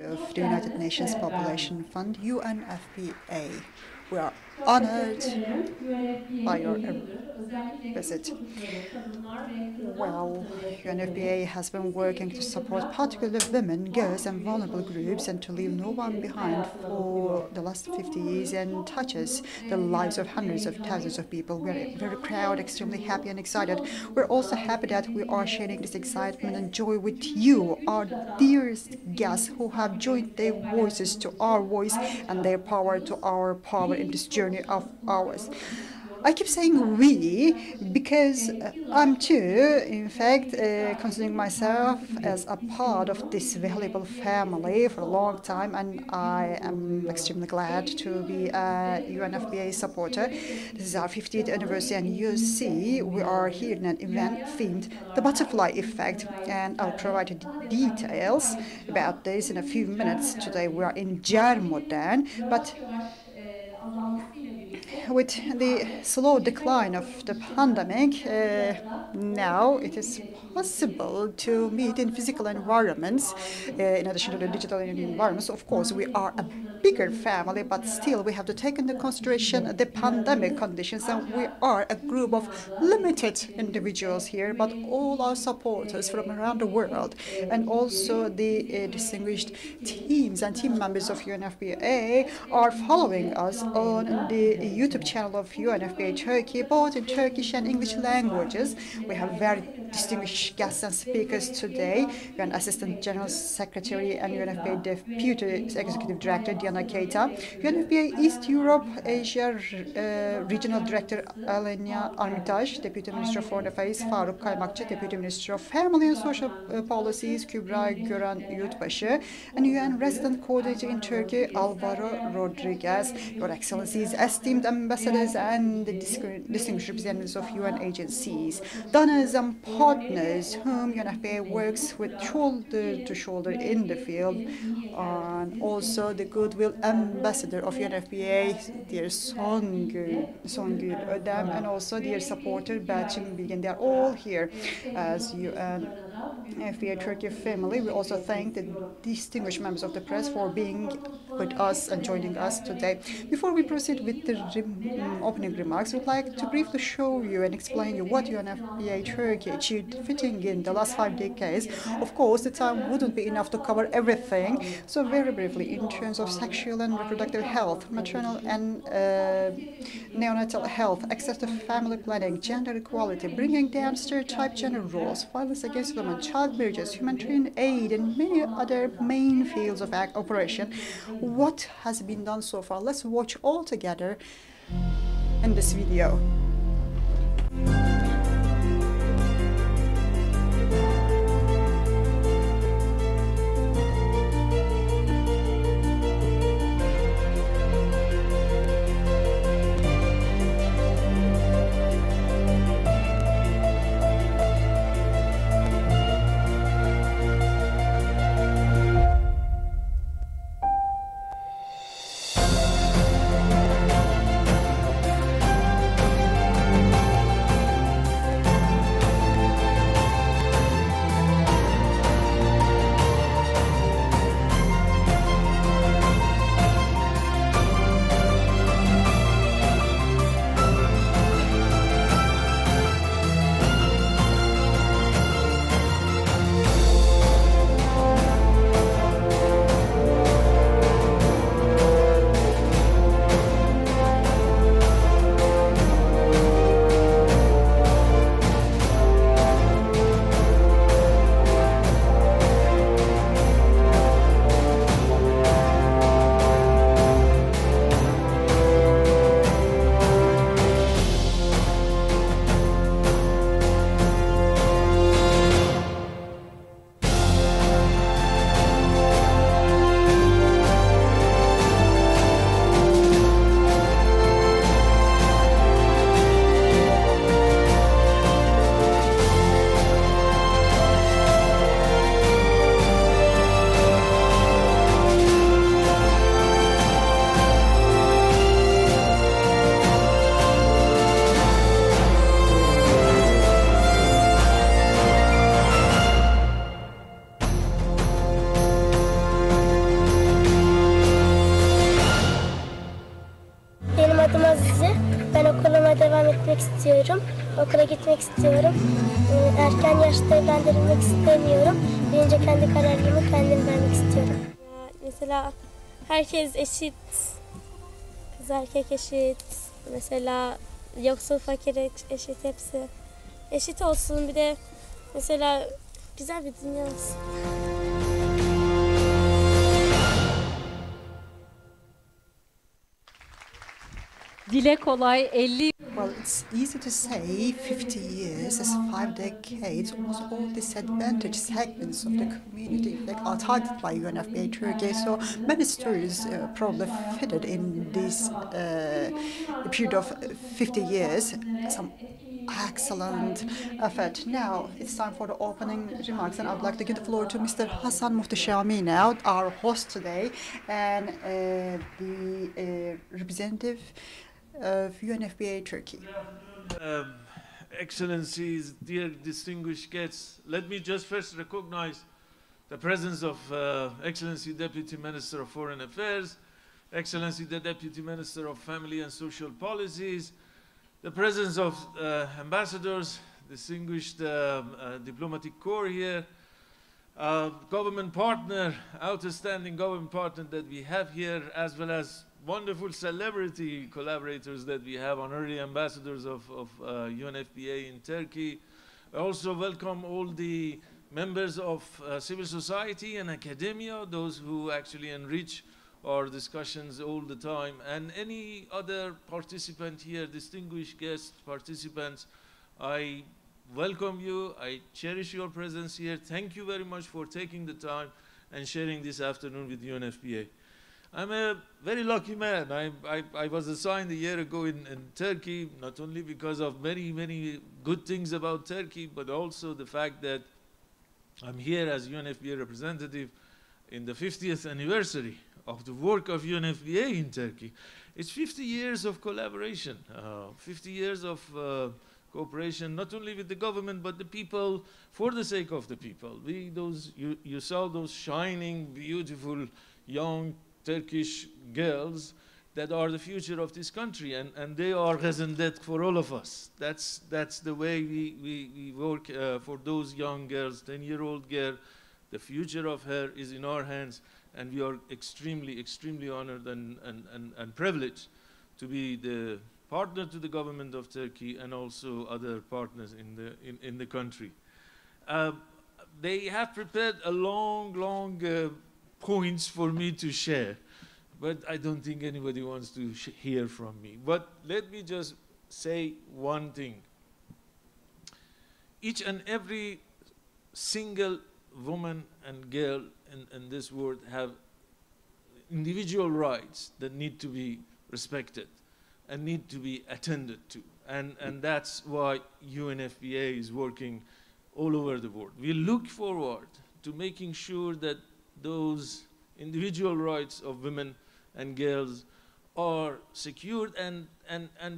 of the United Nations Population Fund, UNFPA. We are honored by your visit. Well, UNFPA has been working to support particularly women, girls and vulnerable groups and to leave no one behind for the last 50 years and touches the lives of hundreds of thousands of people. We're very proud, extremely happy and excited. We're also happy that we are sharing this excitement and joy with you, our dearest guests who have joined their voices to our voice and their power to our power in this journey of ours. I keep saying we because I'm too, in fact, considering myself as a part of this valuable family for a long time, and I am extremely glad to be a UNFPA supporter. This is our 50th anniversary, and you see, we are here in an event themed the butterfly effect, and I'll provide you details about this in a few minutes. Today we are in Jarmodan, but with the slow decline of the pandemic, now it is possible to meet in physical environments in addition to the digital environments. Of course, we are a bigger family, but still we have to take into consideration the pandemic conditions, and we are a group of limited individuals here, but all our supporters from around the world and also the distinguished teams and team members of UNFPA are following us on the YouTube channel of UNFPA Turkey, both in Turkish and English languages. We have very distinguished guests and speakers today. We have Assistant General Secretary and UNFPA Deputy Executive Director Diana Keita, UNFPA East Europe Asia Regional Director Alenia Armitage, Deputy Minister of Foreign Affairs Faro Kaimuki, Deputy Minister of Family and Social Policies Kübra Gören Yurtbaşı, and UN Resident Coordinator in Turkey Alvaro Rodriguez, Your Excellencies, esteemed ambassadors and the distinguished representatives of UN agencies, donors and partners whom UNFPA works with shoulder to shoulder in the field, and also the Goodwill ambassador of UNFPA, dear Sanju Odan, and also dear supporter Belçin Bilgin. They are all here as UNFPA Turkey family. We also thank the distinguished members of the press for being with us and joining us today. Before we proceed with the opening remarks, we'd like to briefly show you and explain you what UNFPA Turkey achieved fitting in the last 5 decades. Of course, the time wouldn't be enough to cover everything, so very briefly, in terms of sexual and reproductive health, maternal and neonatal health, access to family planning, gender equality, bringing down stereotype gender roles, violence against women, child marriages, humanitarian aid, and many other main fields of operation. What has been done so far? Let's watch all together in this video. istiyorum. Okula gitmek istiyorum. Erken yaşta evlendirilmek istemiyorum. Büyünce kendi kararımı kendim vermek istiyorum. Mesela herkes eşit. Kız erkek eşit. Mesela yoksul fakir eşit, hepsi eşit olsun. Bir de mesela güzel bir dünya olsun. Dile kolay 50. Well, it's easy to say 50 years is 5 decades. Almost all disadvantaged segments of the community are targeted by UNFPA Turkey. So many stories probably fitted in this period of 50 years. Some excellent effort. Now it's time for the opening remarks, and I would like to give the floor to Mr. Hasan Muhteshami now, our host today, and the representative of UNFPA Turkey. Excellencies, dear distinguished guests, let me just first recognize the presence of Excellency Deputy Minister of Foreign Affairs, Excellency the Deputy Minister of Family and Social Policies, the presence of ambassadors, distinguished diplomatic corps here, government partner, outstanding government partner that we have here, as well as wonderful celebrity collaborators that we have, honorary ambassadors of UNFPA in Turkey. I also welcome all the members of civil society and academia, those who actually enrich our discussions all the time, and any other participant here, distinguished guest participants. I welcome you. I cherish your presence here. Thank you very much for taking the time and sharing this afternoon with UNFPA. I'm a very lucky man. I was assigned a year ago in Turkey, not only because of many good things about Turkey, but also the fact that I'm here as UNFPA representative in the 50th anniversary of the work of UNFPA in Turkey. It's 50 years of collaboration, 50 years of cooperation, not only with the government, but the people, for the sake of the people. You saw those shining, beautiful, young Turkish girls that are the future of this country, and they are resendet for all of us. That's the way we work for those young girls, 10-year-old girl. The future of her is in our hands, and we are extremely honored and privileged to be the partner to the government of Turkey and also other partners in the country. They have prepared a long points for me to share, but I don't think anybody wants to hear from me. But let me just say one thing. Each and every single woman and girl in this world have individual rights that need to be respected and need to be attended to. And that's why UNFPA is working all over the world. We look forward to making sure that those individual rights of women and girls are secured, and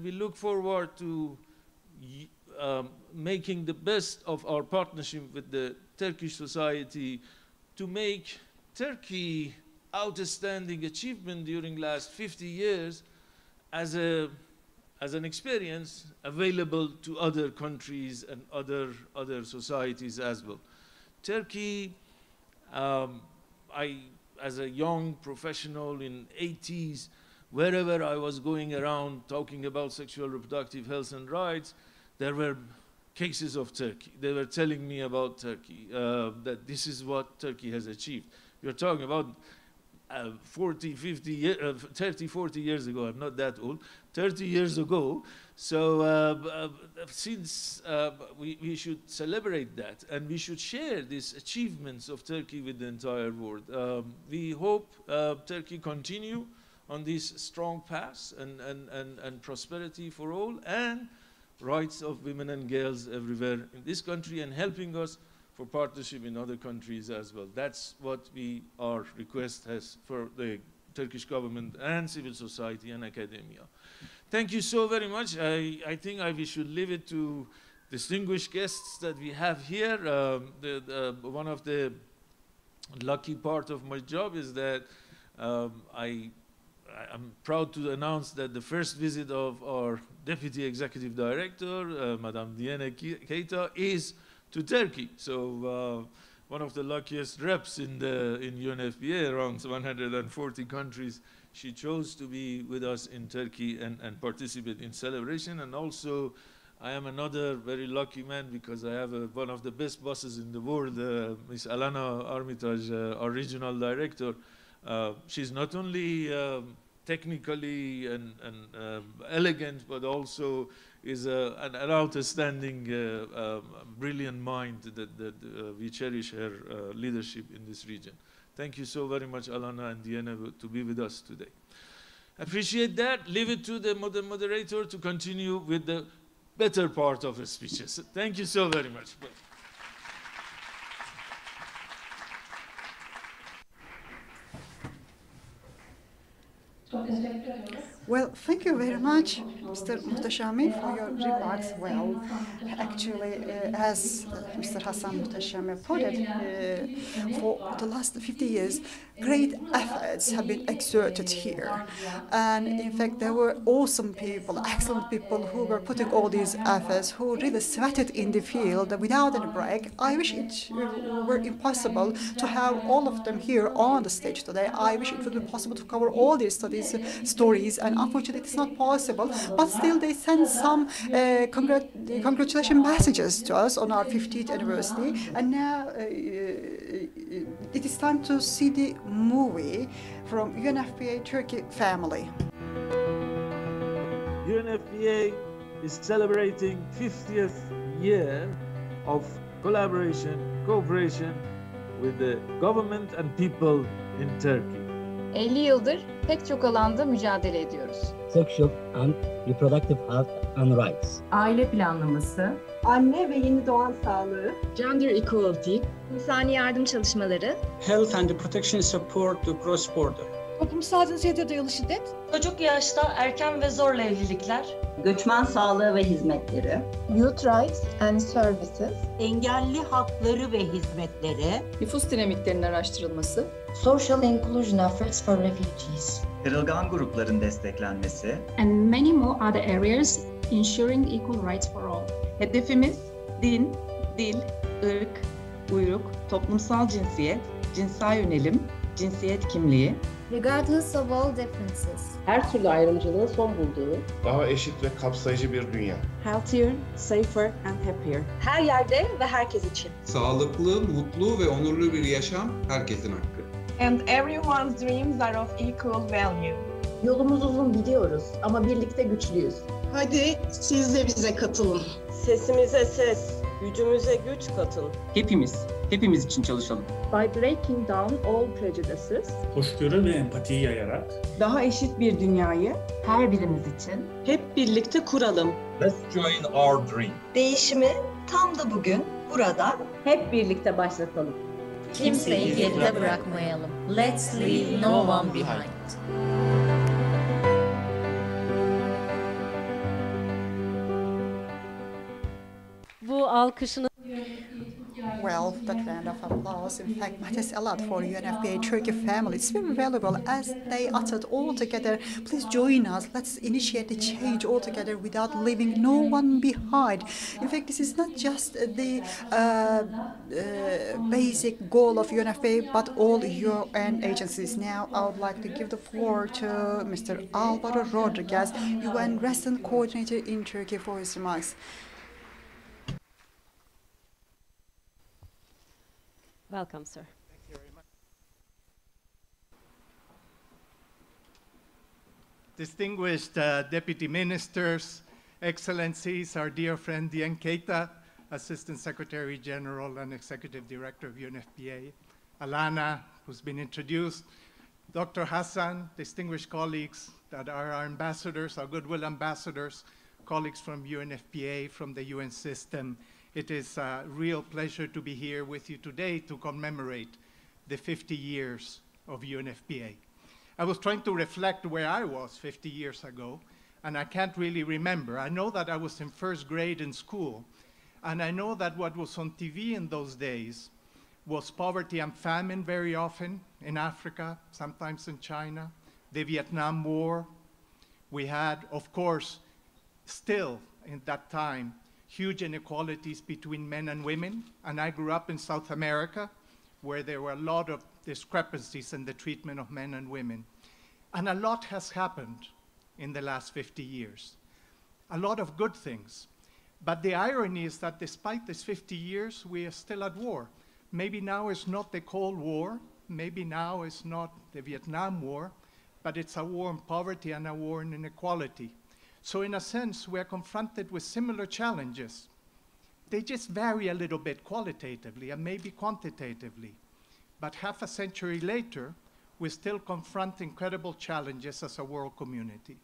we look forward to making the best of our partnership with the Turkish society to make Turkey outstanding achievement during last 50 years as an experience available to other countries and other societies as well. Turkey, as a young professional in 80s, wherever I was going around talking about sexual reproductive health and rights, there were cases of Turkey. They were telling me about Turkey, that this is what Turkey has achieved. You're talking about 40 years ago. I'm not that old. 30 years ago. So since we should celebrate that, and we should share these achievements of Turkey with the entire world. We hope Turkey continue on this strong path and prosperity for all, and rights of women and girls everywhere in this country, and helping us for partnership in other countries as well. That's what our request has for the Turkish government and civil society and academia. Thank you so very much. I think we should leave it to distinguished guests that we have here. One of the lucky part of my job is that I I'm proud to announce that the first visit of our Deputy Executive Director, Madame Diana Keita, is to Turkey. So one of the luckiest reps in UNFPA, around 140 countries, she chose to be with us in Turkey and participate in celebration. And also, I am another very lucky man because I have one of the best bosses in the world, Miss Alana Armitage, our regional director. She's not only technically and elegant, but also is an outstanding, brilliant mind that we cherish her leadership in this region. Thank you so very much, Alana and Diana, to be with us today. Appreciate that. Leave it to the moderator to continue with the better part of her speeches. Thank you so very much. Well, thank you very much, Mr. Muhtashami, for your remarks. Well, actually, as Mr. Hassan Muhtashami put it, for the last 50 years, great efforts have been exerted here. And in fact, there were awesome people, excellent people who were putting all these efforts, who really sweated in the field without any break. I wish it were impossible to have all of them here on the stage today. I wish it would be possible to cover all these stories, and unfortunately it's not possible, but still they send some congratulation messages to us on our 50th anniversary. And now it is time to see the movie from UNFPA Turkey family. UNFPA is celebrating 50th year of collaboration, cooperation with the government and people in Turkey. 50 yıldır pek çok alanda mücadele ediyoruz. Sexual and reproductive health and rights. Aile planlaması, anne ve yeni doğan sağlığı, gender equality, insani yardım çalışmaları, health and protection support to cross border. Toplumsal cinsiyete dayalı şiddet, çocuk yaşta erken ve zorla evlilikler, göçmen sağlığı ve hizmetleri, youth rights and services, engelli hakları ve hizmetleri, nüfus dinamiklerinin araştırılması, social inclusion efforts for refugees, kırılgan grupların desteklenmesi, and many more other areas ensuring equal rights for all. Hedefimiz din, dil, ırk, uyruk, toplumsal cinsiyet, cinsel yönelim, cinsiyet kimliği, regardless of all differences, her türlü ayrımcılığın son bulduğu, daha eşit ve kapsayıcı bir dünya. Healthier, safer and happier. Her yerde ve herkes için. Sağlıklı, mutlu ve onurlu bir yaşam herkesin hakkı. And everyone's dreams are of equal value. Yolumuz uzun biliyoruz ama birlikte güçlüyüz. Hadi siz de bize katılın. Sesimize ses, gücümüze güç katın. Hepimiz için çalışalım. By breaking down all prejudices, hoşgörü ve empatiyi yayarak, daha eşit bir dünyayı her birimiz için hep birlikte kuralım. Let's join our dream. Değişimi tam da bugün, burada, hep birlikte başlatalım. Kimseyi geride bırakmayalım. Let's leave no one behind. Bu alkışını Well, that round of applause, in fact, matters a lot for UNFPA Turkey family. It's very valuable as they uttered all together. Please join us. Let's initiate the change all together without leaving no one behind. In fact, this is not just the basic goal of UNFPA, but all UN agencies. Now, I would like to give the floor to Mr. Alvaro Rodriguez, UN Resident Coordinator in Turkey, for his remarks. Welcome, sir. Thank you very much. Distinguished Deputy Ministers, Excellencies, our dear friend Dian Keita, Assistant Secretary General and Executive Director of UNFPA, Alana, who's been introduced, Dr. Hassan, distinguished colleagues that are our ambassadors, our Goodwill ambassadors, colleagues from UNFPA, from the UN system. It is a real pleasure to be here with you today to commemorate the 50 years of UNFPA. I was trying to reflect where I was 50 years ago, and I can't really remember. I know that I was in first grade in school, and I know that what was on TV in those days was poverty and famine very often in Africa, sometimes in China, the Vietnam War. We had, of course, still in that time, huge inequalities between men and women. And I grew up in South America, where there were a lot of discrepancies in the treatment of men and women. And a lot has happened in the last 50 years. A lot of good things. But the irony is that despite these 50 years, we are still at war. Maybe now is not the Cold War, maybe now is not the Vietnam War, but it's a war on poverty and a war on inequality. So in a sense, we're confronted with similar challenges. They just vary a little bit qualitatively and maybe quantitatively. But half a century later, we still confront incredible challenges as a world community.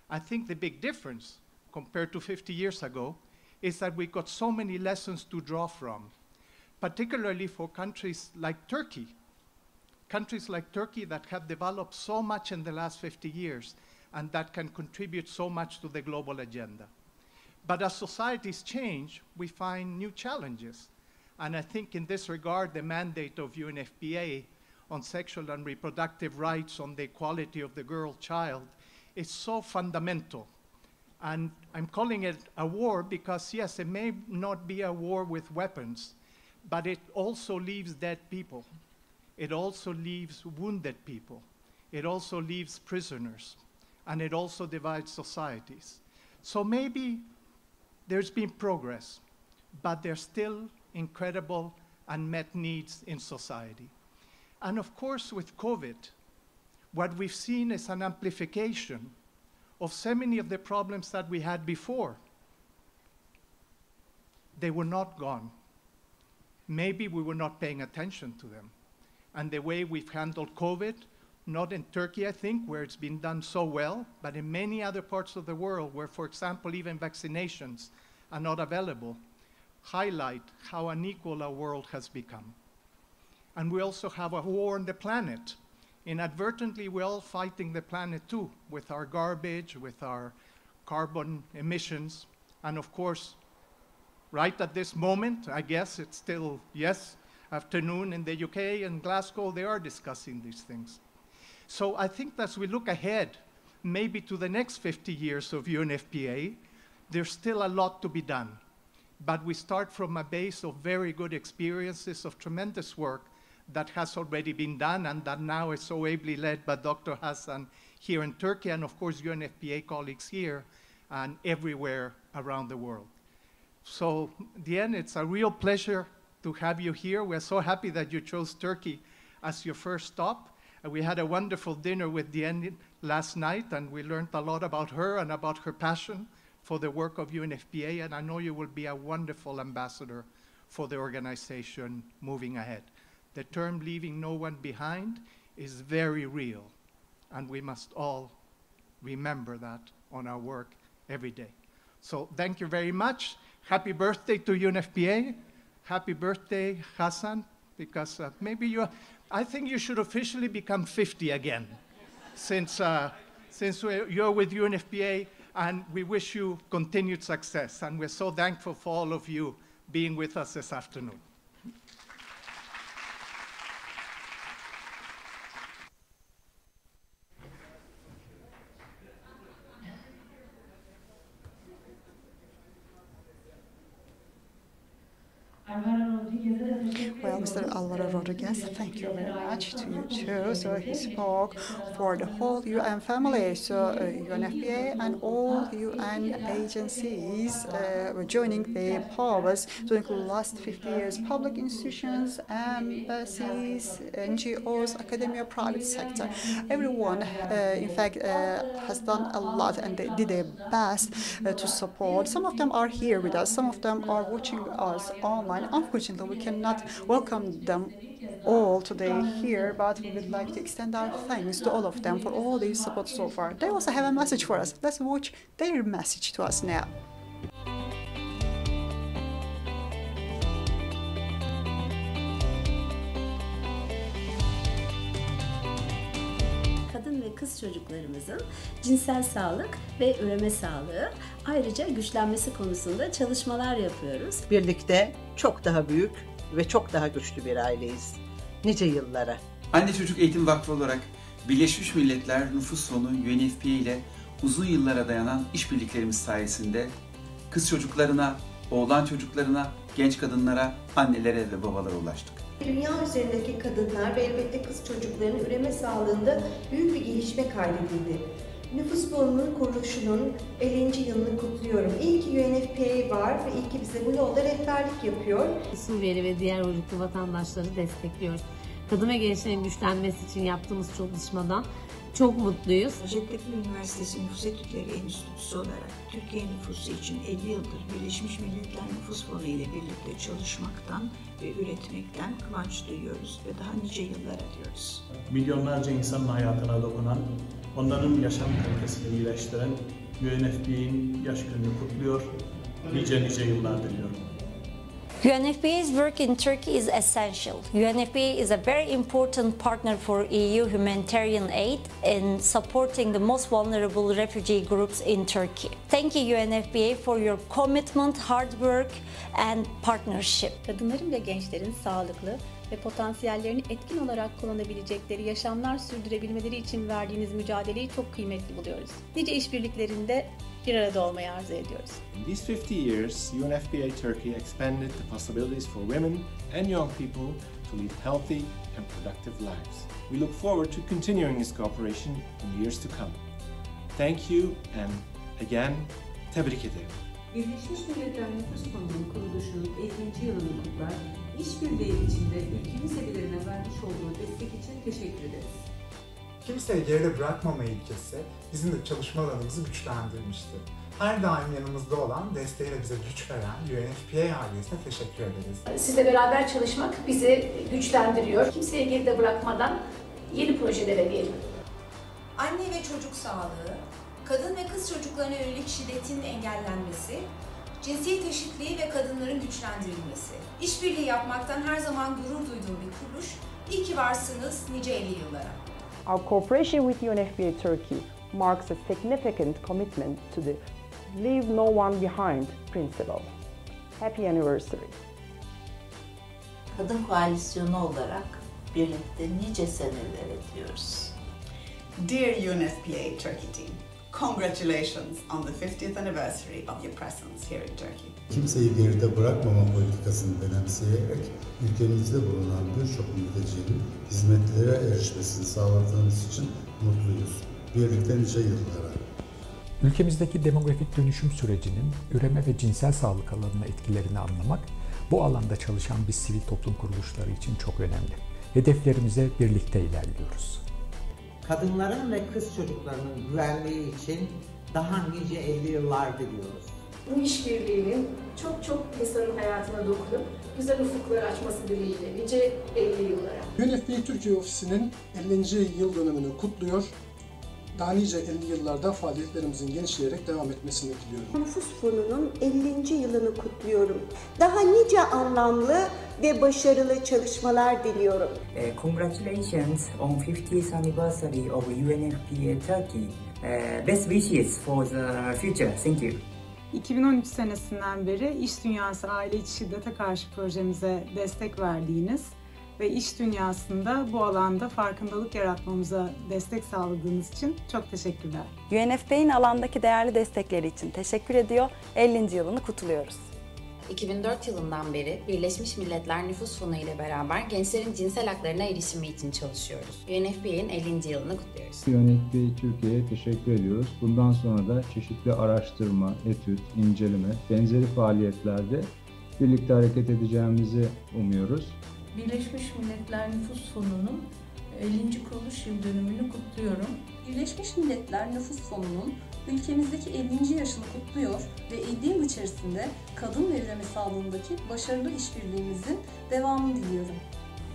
I think the big difference compared to 50 years ago is that we got so many lessons to draw from, particularly for countries like Turkey. Countries like Turkey that have developed so much in the last 50 years and that can contribute so much to the global agenda. But as societies change, we find new challenges. And I think in this regard, the mandate of UNFPA on sexual and reproductive rights, on the equality of the girl-child, is so fundamental. And I'm calling it a war because, yes, it may not be a war with weapons, but it also leaves dead people. It also leaves wounded people. It also leaves prisoners. And it also divides societies. So maybe there's been progress, but there's still incredible unmet needs in society. And of course, with COVID, what we've seen is an amplification of so many of the problems that we had before. They were not gone. Maybe we were not paying attention to them. And the way we've handled COVID, not in Turkey, I think, where it's been done so well, but in many other parts of the world where, for example, even vaccinations are not available, highlight how unequal our world has become. And we also have a war on the planet. Inadvertently, we're all fighting the planet too, with our garbage, with our carbon emissions. And of course, right at this moment, I guess it's still, yes, afternoon in the UK and Glasgow, they are discussing these things. So I think that as we look ahead, maybe to the next 50 years of UNFPA, there's still a lot to be done. But we start from a base of very good experiences, of tremendous work that has already been done and that now is so ably led by Dr. Hassan here in Turkey and of course UNFPA colleagues here and everywhere around the world. So Diane, it's a real pleasure to have you here. We're so happy that you chose Turkey as your first stop. We had a wonderful dinner with Diane last night and we learned a lot about her and about her passion for the work of UNFPA, and I know you will be a wonderful ambassador for the organization moving ahead. The term leaving no one behind is very real, and we must all remember that on our work every day. So thank you very much. Happy birthday to UNFPA. Happy birthday, Hassan, because maybe I think you should officially become 50 again, since you're with UNFPA, and we wish you continued success. And we're so thankful for all of you being with us this afternoon. Well, Mr. Alvaro Rodriguez, thank you very much to you too. So he spoke for the whole UN family. So UNFPA and all UN agencies were joining the powers during the last 50 years. Public institutions, embassies, NGOs, academia, private sector. Everyone, in fact, has done a lot and they did their best to support. Some of them are here with us. Some of them are watching us online. Unfortunately, we cannot welcome them all today here, but we would like to extend our thanks to all of them for all their support so far. They also have a message for us. Let's watch their message to us now. Kadın ve kız çocuklarımızın cinsel sağlık ve üreme sağlığı, ayrıca güçlenmesi konusunda çalışmalar yapıyoruz. Birlikte çok daha büyük ve çok daha güçlü bir aileyiz. Nice yıllara. Anne Çocuk Eğitim Vakfı olarak Birleşmiş Milletler Nüfus Fonu UNFPA ile uzun yıllara dayanan işbirliklerimiz sayesinde kız çocuklarına, oğlan çocuklarına, genç kadınlara, annelere ve babalara ulaştık. Dünya üzerindeki kadınlar ve elbette kız çocuklarının üreme sağlığında büyük bir gelişme kaydedildi. Nüfus Fonu'nun kuruluşunun 50. yılını kutluyorum. İyi ki UNFPA var ve iyi ki bize bu yolda rehberlik yapıyor. Suriyeli ve diğer uyruklu vatandaşları destekliyoruz. Kadın ve gençlerin güçlenmesi için yaptığımız çalışmadan çok mutluyuz. Hacettepe Üniversitesi Nüfus Etütleri Enstitüsü olarak Türkiye nüfusu için 50 yıldır Birleşmiş Milletler Nüfus Fonu ile birlikte çalışmaktan ve üretmekten kıvanç duyuyoruz ve daha nice yıllara diyoruz. Milyonlarca insanın hayatına dokunan, onların yaşam kalitesini iyileştiren UNFPA'nin yaş gününü kutluyor, nice yıllar diliyorum. UNFPA's work in Turkey is essential. UNFPA is a very important partner for EU humanitarian aid in supporting the most vulnerable refugee groups in Turkey. Thank you UNFPA for your commitment, hard work and partnership. Kadınların ve gençlerin sağlıklı ve potansiyellerini etkin olarak kullanabilecekleri yaşamlar sürdürebilmeleri için verdiğiniz mücadeleyi çok kıymetli buluyoruz. Nice işbirliklerinde bir arada olmayı arzu ediyoruz. In these 50 years, UNFPA Turkey expanded the possibilities for women and young people to lead healthy and productive lives. We look forward to continuing this cooperation in years to come. Thank you and again, tebrik ederim. Birleşmiş Milletler Nüfus Fonu'nun kuruluşunun 50. yılını kutlar, işbirliği içinde ülke liselerine vermiş olduğu destek için teşekkür ederiz. Kimseyi geride bırakmama ilkesi bizim de çalışma alanımızı güçlendirmiştir. Her daim yanımızda olan, desteğiyle bize güç veren UNFPA ailesine teşekkür ederiz. Sizle beraber çalışmak bizi güçlendiriyor. Kimseyi geride bırakmadan yeni projelere diyelim. Anne ve çocuk sağlığı, kadın ve kız çocuklarına yönelik şiddetin engellenmesi, cinsiyet eşitliği ve kadınların güçlendirilmesi. İşbirliği yapmaktan her zaman gurur duyduğum bir kuruluş. İyi ki varsınız nice 50 yıllara. Our cooperation with UNFPA Turkey marks a significant commitment to the Leave No One Behind principle. Happy anniversary. Kadın koalisyonu olarak birlikte nice seneler ediyoruz. Dear UNFPA Turkey team, congratulations on the 50th anniversary of your presence here in Turkey. Kimseyi geride bırakmama politikasını benimseyerek ülkemizde bulunan birçok mültecinin hizmetlere erişmesini sağladığımız için mutluyuz. Birlikte nice yıllara. Ülkemizdeki demografik dönüşüm sürecinin üreme ve cinsel sağlık alanına etkilerini anlamak, bu alanda çalışan biz sivil toplum kuruluşları için çok önemli. Hedeflerimize birlikte ilerliyoruz. Kadınların ve kız çocuklarının güvenliği için daha nice 50 yıllar diliyoruz. Bu işbirliğinin çok insanın hayatına dokunup güzel ufuklar açması dileğiyle nice 50 yıllara. UNFPA Türkiye Ofisi'nin 50. yıl dönümünü kutluyor. Daha nice 50 yıllarda faaliyetlerimizin genişleyerek devam etmesini diliyorum. Nüfus Fonu'nun 50. yılını kutluyorum. Daha nice anlamlı ve başarılı çalışmalar diliyorum. Congratulations on 50th anniversary of UNFPA Turkey. Best wishes for the future. Thank you. 2013 senesinden beri İş Dünyası Aile İçi Şiddete Karşı projemize destek verdiğiniz ve iş dünyasında bu alanda farkındalık yaratmamıza destek sağladığınız için çok teşekkürler. UNFPA'nın alandaki değerli destekleri için teşekkür ediyor, 50. yılını kutluyoruz. 2004 yılından beri Birleşmiş Milletler Nüfus Fonu ile beraber gençlerin cinsel haklarına erişimi için çalışıyoruz. UNFPA'nın 50. yılını kutluyoruz. UNFPA Türkiye'ye teşekkür ediyoruz. Bundan sonra da çeşitli araştırma, etüt, inceleme, benzeri faaliyetlerde birlikte hareket edeceğimizi umuyoruz. Birleşmiş Milletler Nüfus Fonu'nun 50. kuruluş yıl dönümünü kutluyorum. Birleşmiş Milletler Nüfus Fonu'nun ülkemizdeki 50. yaşını kutluyor ve 50 yıl içerisinde kadın ve üreme sağlığındaki başarılı işbirliğimizin devamını diliyorum.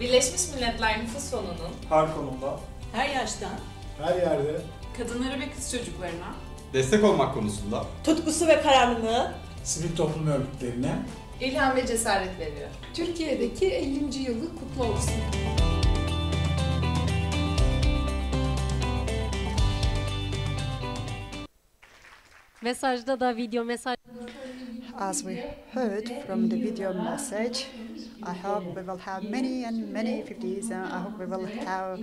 Birleşmiş Milletler Nüfus Fonu'nun her konuda, her yaştan, her yerde kadınlara ve kız çocuklarına destek olmak konusunda tutkusu ve kararlılığı sivil toplum örgütlerine ilham ve cesaret veriyor. Türkiye'deki 50. yılı kutlu olsun. Mesajda da video mesaj. As we heard from the video message, I hope we will have many and many 50s, and I hope we will have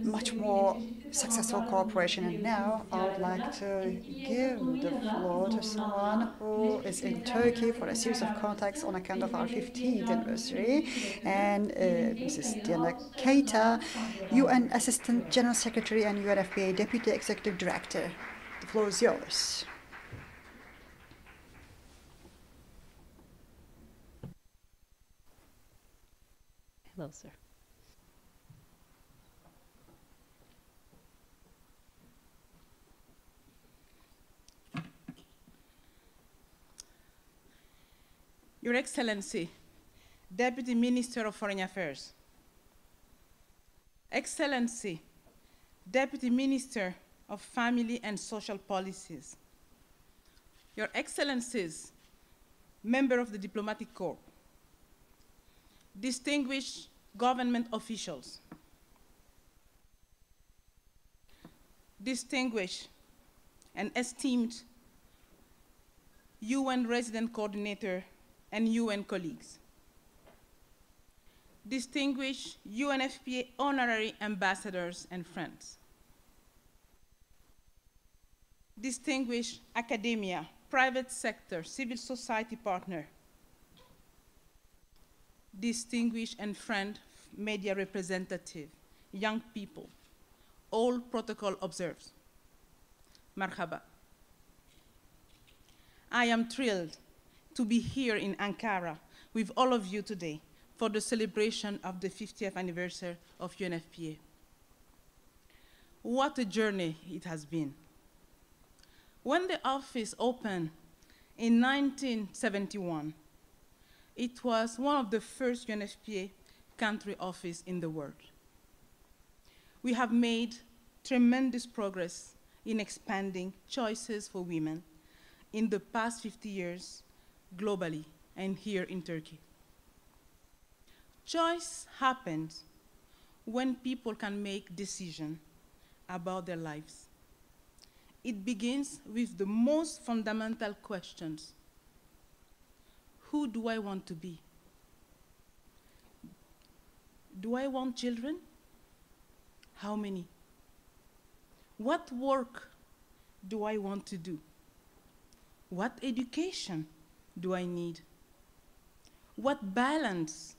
much more successful cooperation. And now I would like to give the floor to someone who is in Turkey for a series of contacts on account of our 15th anniversary, and Mrs. Diana Keita, UN Assistant General Secretary and UNFPA Deputy Executive Director. The floor is yours. Hello, sir. Your Excellency, Deputy Minister of Foreign Affairs. Excellency, Deputy Minister of Family and Social Policies. Your Excellencies, Member of the Diplomatic Corps. Distinguished government officials. Distinguished and esteemed UN Resident Coordinator and UN colleagues. Distinguished UNFPA honorary ambassadors and friends. Distinguished academia, private sector, civil society partner. Distinguished and friend media representative, young people, all protocol observed. Marhaba. I am thrilled to be here in Ankara with all of you today for the celebration of the 50th anniversary of UNFPA. What a journey it has been. When the office opened in 1971, it was one of the first UNFPA country offices in the world. We have made tremendous progress in expanding choices for women in the past 50 years globally and here in Turkey. Choice happens when people can make decisions about their lives. It begins with the most fundamental questions. Who do I want to be? Do I want children? How many? What work do I want to do? What education do I need? What balance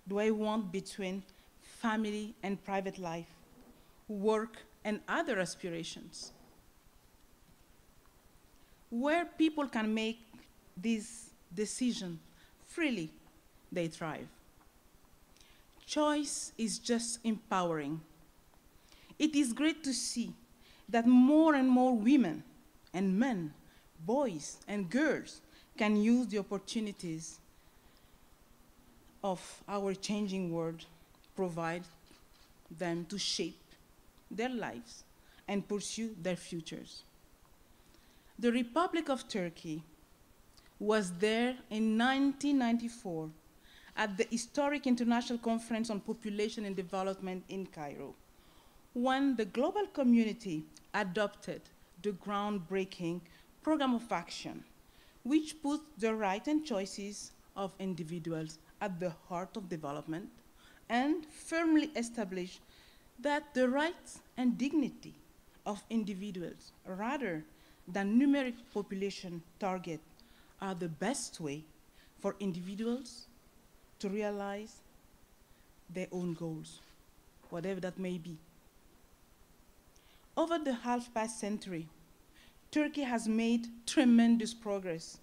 do I want between family and private life, work and other aspirations? Where people can make these decisions freely, they thrive. Choice is just empowering. It is great to see that more and more women and men, boys and girls can use the opportunities of our changing world, provide them to shape their lives and pursue their futures. The Republic of Turkey was there in 1994 at the historic International Conference on Population and Development in Cairo, when the global community adopted the groundbreaking program of action, which put the rights and choices of individuals at the heart of development and firmly established that the rights and dignity of individuals, rather than numeric population target, are the best way for individuals to realize their own goals, whatever that may be. Over the half-past century, Turkey has made tremendous progress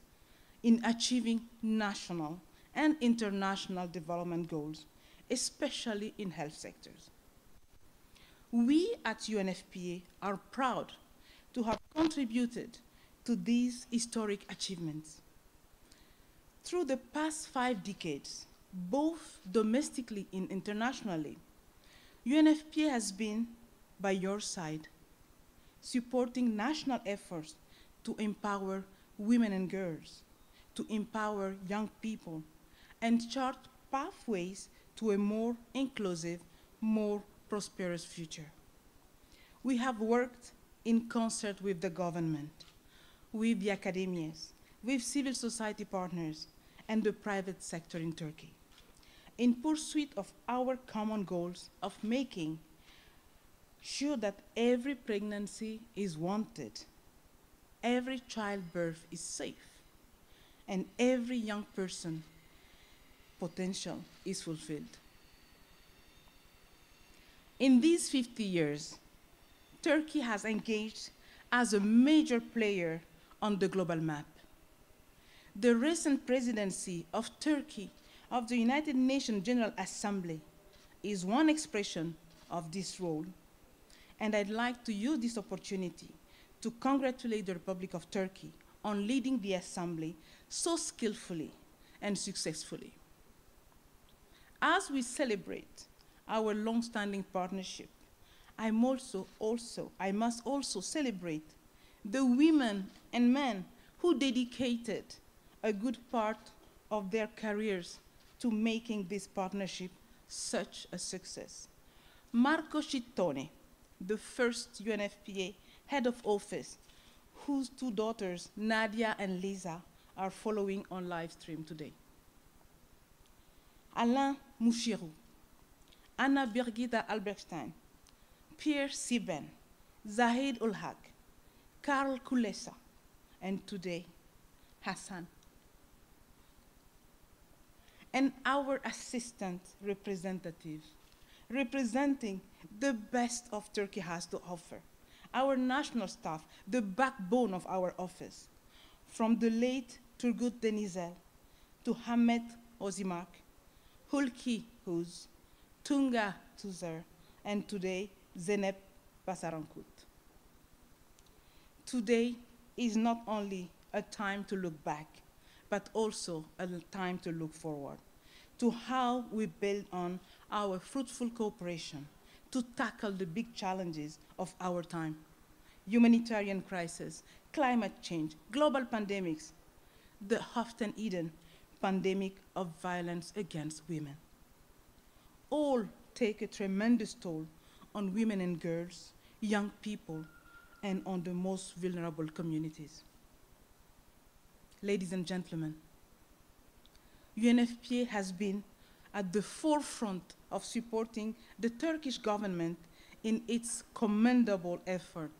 in achieving national and international development goals, especially in health sectors. We at UNFPA are proud to have contributed to these historic achievements. Through the past 5 decades, both domestically and internationally, UNFPA has been by your side, supporting national efforts to empower women and girls, to empower young people, and chart pathways to a more inclusive, more prosperous future. We have worked in concert with the government, with the academias, with civil society partners, and the private sector in Turkey. in pursuit of our common goals of making sure that every pregnancy is wanted, every childbirth is safe, and every young person potential is fulfilled. In these 50 years, Turkey has engaged as a major player on the global map. The recent presidency of Turkey of the United Nations General Assembly is one expression of this role, and I'd like to use this opportunity to congratulate the Republic of Turkey on leading the Assembly so skillfully and successfully. As we celebrate our long-standing partnership, I must also celebrate the women and men who dedicated a good part of their careers to making this partnership such a success. Marco Cittone, the first UNFPA head of office, whose two daughters, Nadia and Lisa, are following on live stream today. Alain Mouchirou, Anna Birgitta Alberstein, Pierre Siben, Zahid Ulhaq, Karl Kulesa, and today, Hassan. And our assistant representative, representing the best of Turkey has to offer. Our national staff, the backbone of our office, from the late Turgut Denizel to Hamet Ozimak, Hulki Huz, Tunga Tuzer, and today, Zeynep Basarankut. Today is not only a time to look back, but also a time to look forward to how we build on our fruitful cooperation to tackle the big challenges of our time: humanitarian crisis, climate change, global pandemics, the often hidden pandemic of violence against women. All take a tremendous toll on women and girls, young people, and on the most vulnerable communities. Ladies and gentlemen, UNFPA has been at the forefront of supporting the Turkish government in its commendable effort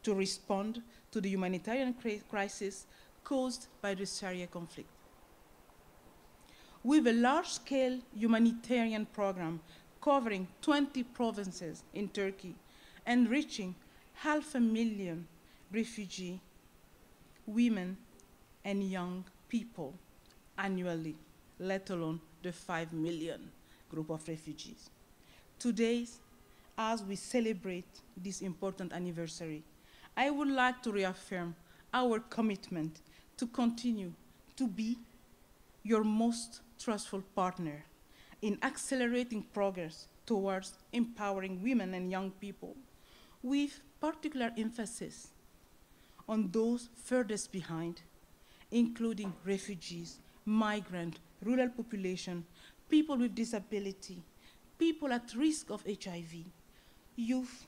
to respond to the humanitarian crisis caused by the Syria conflict. With a large-scale humanitarian program covering 20 provinces in Turkey and reaching 500,000 refugee women and young people annually, let alone the 5 million group of refugees. Today, as we celebrate this important anniversary, I would like to reaffirm our commitment to continue to be your most trustful partner in accelerating progress towards empowering women and young people, with particular emphasis on those furthest behind, including refugees, migrant, rural population, people with disability, people at risk of HIV, youth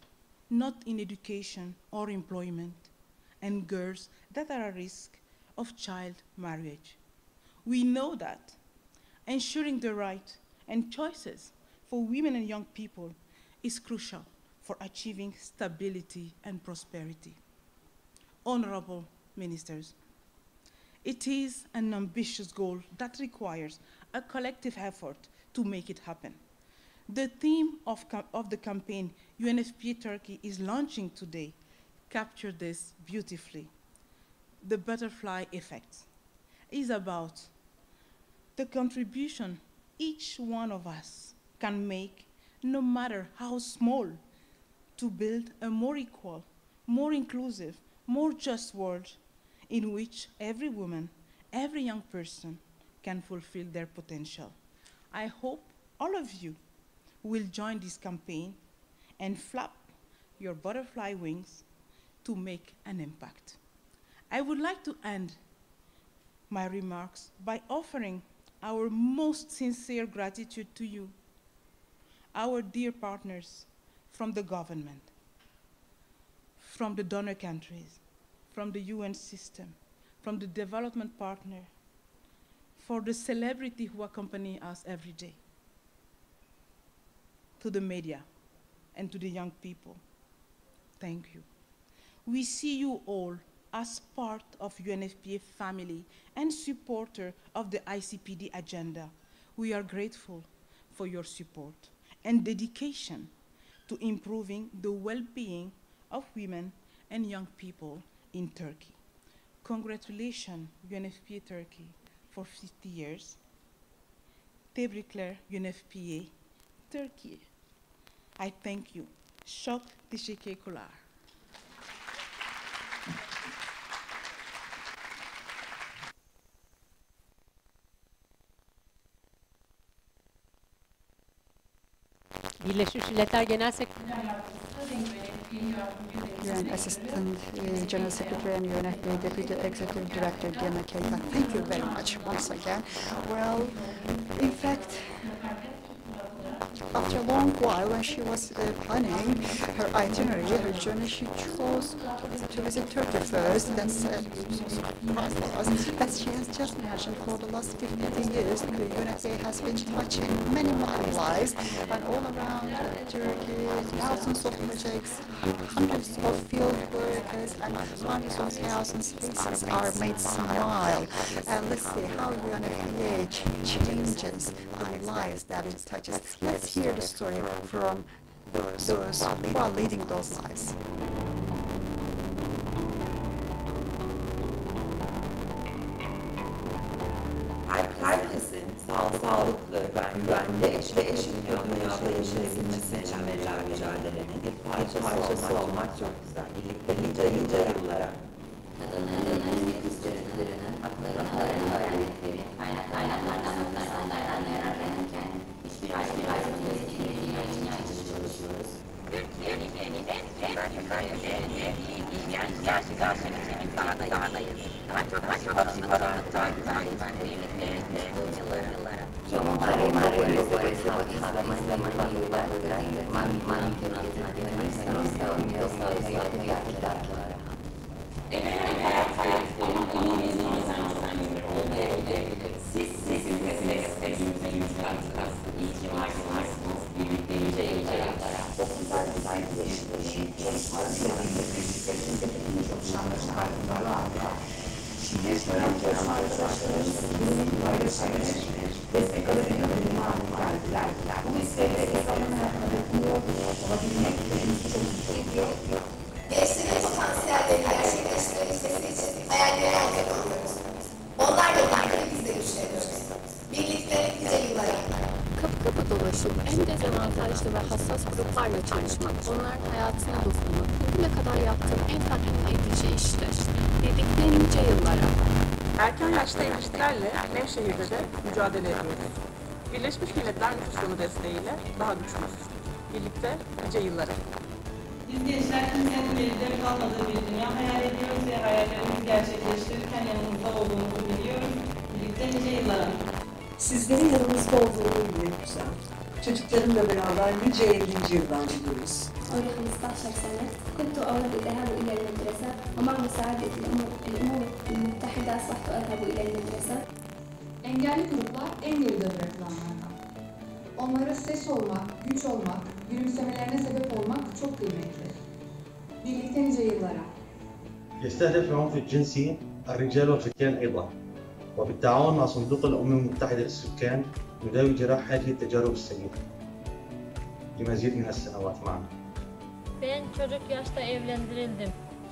not in education or employment, and girls that are at risk of child marriage. We know that ensuring the right and choices for women and young people is crucial for achieving stability and prosperity. Honorable ministers, it is an ambitious goal that requires a collective effort to make it happen. The theme of the campaign UNFPA Turkey is launching today captured this beautifully. The butterfly effect is about the contribution each one of us can make, no matter how small, to build a more equal, more inclusive, more just world in which every woman, every young person can fulfill their potential. I hope all of you will join this campaign and flap your butterfly wings to make an impact. I would like to end my remarks by offering our most sincere gratitude to you, our dear partners from the government, from the donor countries, from the UN system, from the development partner, for the celebrity who accompany us every day. to the media and to the young people. Thank you. We see you all as part of UNFPA family and supporter of the ICPD agenda. We are grateful for your support and dedication to improving the well-being of women and young people in Turkey. Congratulations, UNFPA Turkey, for 50 years. Tebrikler UNFPA Turkey. I thank you. Çok teşekkürler. Birleşmiş Milletler Genel Sekreteri UN Assistant General Secretary and UNFPA Deputy Executive Director Diana Keita. Thank you very much once again. Well, in fact, after a long while, when she was planning her itinerary, her journey, she chose to visit Turkey first. That's surprised us that she has just mentioned for the last 50 years, the UNFPA has been touching many lives, and all around Turkey, thousands of projects, hundreds of field workers, and hundreds of thousands of faces are made smile. And let's see how UNFPA changes our lives that it touches. Let's hear the story from those who are leading those lives. Herkesin sağlıklı, güvenli ve eşit bir dünyada yaşayabilmesi için verilen mücadelenin bir parçası olmak çok güzel. Birlikte nice yıllara kadınların ve kız çocuklarının haklarını öğrendikleri kaynaklardan yararlanırken hiçbir ayrımcılık dünya için çalışıyoruz. Türkiye'nin en önemli gerçek dağdayız. Daha çok psikolojik takip birlikte yıllara. Gençlerin potansiyellerini gerçekleştirebilmesi için hayalleri alıyoruz. Onlar da kendini biz de güçleniriz. Birlikte nice yıllara. Kapı dolaşıp en dezavantajlı ve hassas gruplarla çalışmak, onların hayatına dokunmak, bugüne kadar yaptığım en tatmin edici işler. Birlikte nice yıllara. Erken yaşta evliliklerle Nevşehir'de de mücadele ediyoruz. Birleşmiş Milletler Nüfus Fonu desteğiyle daha güçlüyüz. Birlikte nice yıllara. Biz gençler kimsenin belirleri kalmadığı bir dünya hayal ediyoruz ve hayallerimizi gerçekleştirirken yanımızda olduğumuzu biliyoruz. Birlikte nice yıllara. Sizlerin yanımızda olduğunu bilmek güzel. Çocuklarımla beraber nice 50. yıldan gidiyoruz. عمري 15 سنة كنت أود الذهاب إلى المدرسة ومع مساعدة الأمم المتحدة أصبحت أذهب إلى المدرسة. Engelli gruplar en geride bırakılanlardan. Onlara ses olmak, güç olmak, gülümsemelerine sebep olmak çok kıymetli. Birlikte nice yıllara. يستهدف العنف الجنسي الرجال والفتيان أيضا، وبالتعاون مع صندوق الأمم المتحدة للسكان نداوي جراح هذه التجارب السيئة لمزيد من السنوات معا. Ben çocuk yaşta evlendirildim.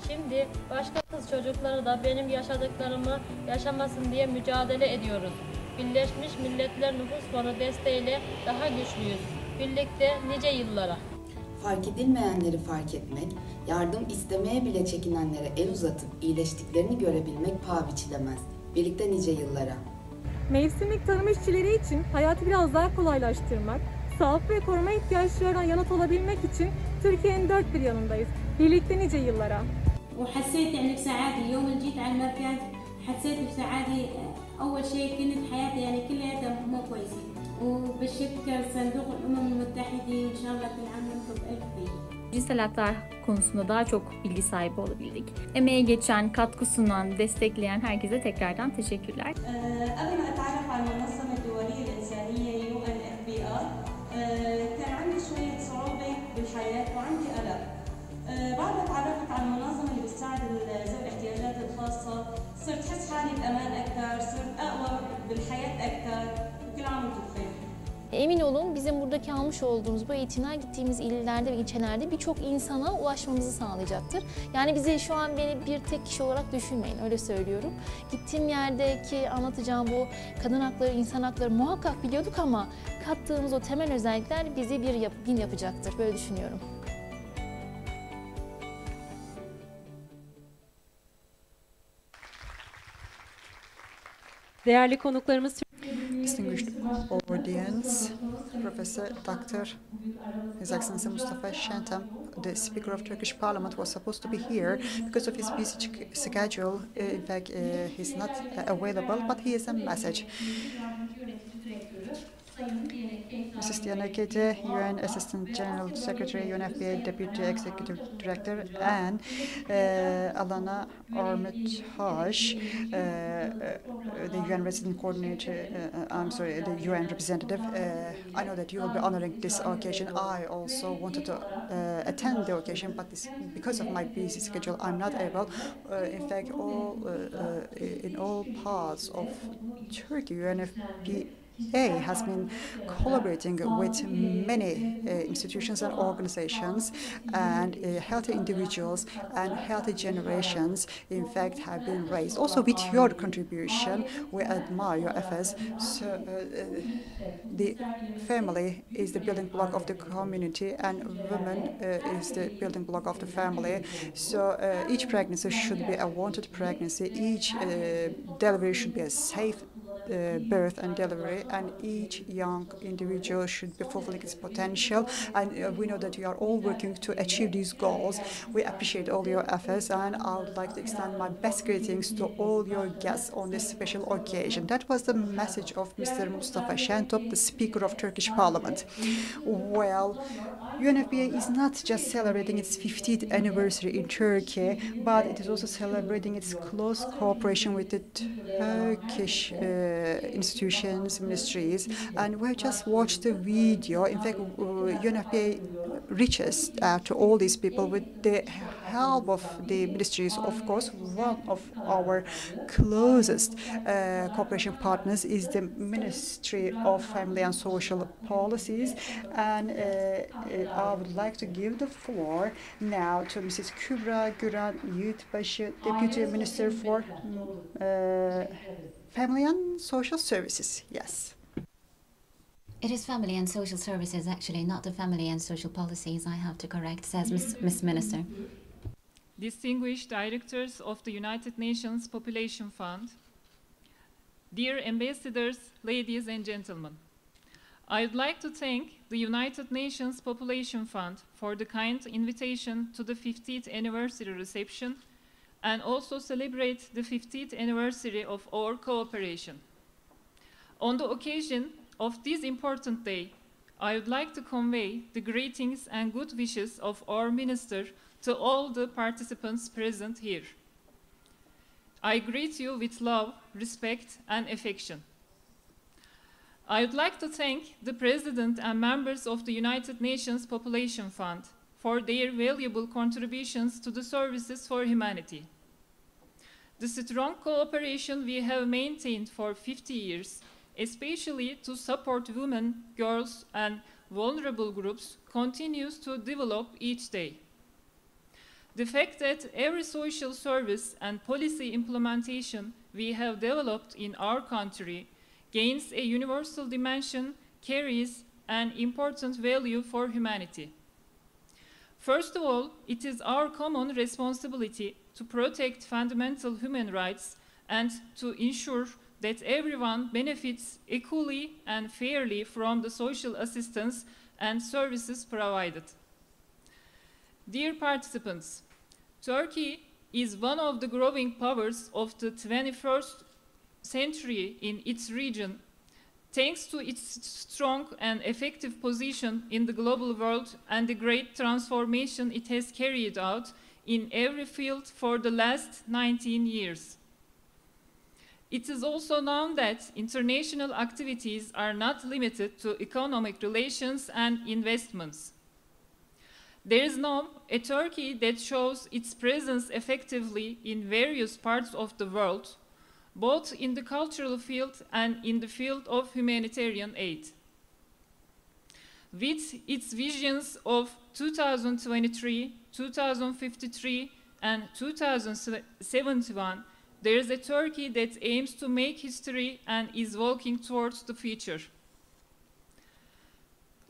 Şimdi başka kız çocukları da benim yaşadıklarımı yaşamasın diye mücadele ediyoruz. Birleşmiş Milletler Nüfus Fonu desteğiyle daha güçlüyüz. Birlikte nice yıllara. Fark edilmeyenleri fark etmek, yardım istemeye bile çekinenlere el uzatıp iyileştiklerini görebilmek paha biçilemez. Birlikte nice yıllara. Mevsimlik tarım işçileri için hayatı biraz daha kolaylaştırmak, sağlık ve koruma ihtiyaçlarına yanıt olabilmek için Türkiye'nin dört bir yanındayız. Birlikte nice yıllara. وحسيت يعني بسعادة اليوم اللي جيت على المركز حسيت بسعادة أول شيء كنت حياتي يعني كلها مو كويسة وبشكر صندوق الأمم المتحدة وإن شاء الله كل عام وأنتم بألف خير. Cinsel haklar konusunda daha çok bilgi sahibi olabildik. Emeğe geçen, katkı sunan, destekleyen herkese tekrardan teşekkürler. قبل ما أتعرف على المنظمة الدولية الإنسانية UNFPA كان عندي شوية حالة أمان أكثر، صرت أقوى بالحياة أكثر، وكل عام وأنتم بخير. Emin olun bizim buradaki almış olduğumuz bu eğitimler gittiğimiz illerde ve ilçelerde birçok insana ulaşmamızı sağlayacaktır. Yani bizi şu an beni bir tek kişi olarak düşünmeyin, öyle söylüyorum. Gittiğim yerdeki anlatacağım bu kadın hakları, insan hakları muhakkak biliyorduk ama kattığımız o temel özellikler bizi bin yapacaktır, böyle düşünüyorum. Değerli konuklarımız, Distinguished audience, Professor Dr. His Excellency Mustafa Şentop, the Speaker of Turkish Parliament, was supposed to be here because of his busy schedule. In fact, he's not available, but he has a message. Mrs. Diana Kete, UN Assistant General Secretary, UNFPA Deputy Executive Director, and Alana Armitage, the UN Resident Coordinator, the UN representative. I know that you will be honoring this occasion. I also wanted to attend the occasion, but because of my busy schedule, I'm not able. In fact, in all parts of Turkey, UNFPA has been collaborating with many institutions and organizations, and healthy individuals and healthy generations, in fact, have been raised. Also, with your contribution, we admire your efforts. So, the family is the building block of the community, and women is the building block of the family. So, each pregnancy should be a wanted pregnancy. Each delivery should be a safe birth and delivery, and each young individual should be fulfilling its potential. And we know that you are all working to achieve these goals. We appreciate all your efforts, and I would like to extend my best greetings to all your guests on this special occasion. That was the message of Mr. Mustafa Şentop, the Speaker of Turkish Parliament. Well, UNFPA is not just celebrating its 50th anniversary in Turkey, but it is also celebrating its close cooperation with the Turkish institutions, ministries, and we just watched the video. In fact, UNFPA reaches out to all these people with the help of the ministries. Of course, one of our closest cooperation partners is the Ministry of Family and Social Policies, and I would like to give the floor now to Mrs. Kübra Güran Yiğitbaşı, Deputy Minister for Family and Social Services. Yes. It is Family and Social Services, actually, not the Family and Social Policies, I have to correct, says Ms. Minister. Distinguished directors of the United Nations Population Fund, dear ambassadors, ladies and gentlemen, I would like to thank the United Nations Population Fund for the kind invitation to the 50th anniversary reception, and also celebrate the 50th anniversary of our cooperation. On the occasion of this important day, I would like to convey the greetings and good wishes of our Minister to all the participants present here. I greet you with love, respect, and affection. I would like to thank the President and members of the United Nations Population Fund for their valuable contributions to the services for humanity. The strong cooperation we have maintained for 50 years, especially to support women, girls, and vulnerable groups, continues to develop each day. The fact that every social service and policy implementation we have developed in our country gains a universal dimension carries an important value for humanity. First of all, it is our common responsibility to protect fundamental human rights and to ensure that everyone benefits equally and fairly from the social assistance and services provided. Dear participants, Turkey is one of the growing powers of the 21st century in its region, thanks to its strong and effective position in the global world and the great transformation it has carried out in every field for the last 19 years. It is also known that international activities are not limited to economic relations and investments. There is now a Turkey that shows its presence effectively in various parts of the world, both in the cultural field and in the field of humanitarian aid. With its visions of 2023, 2053, and 2071, there is a Turkey that aims to make history and is walking towards the future.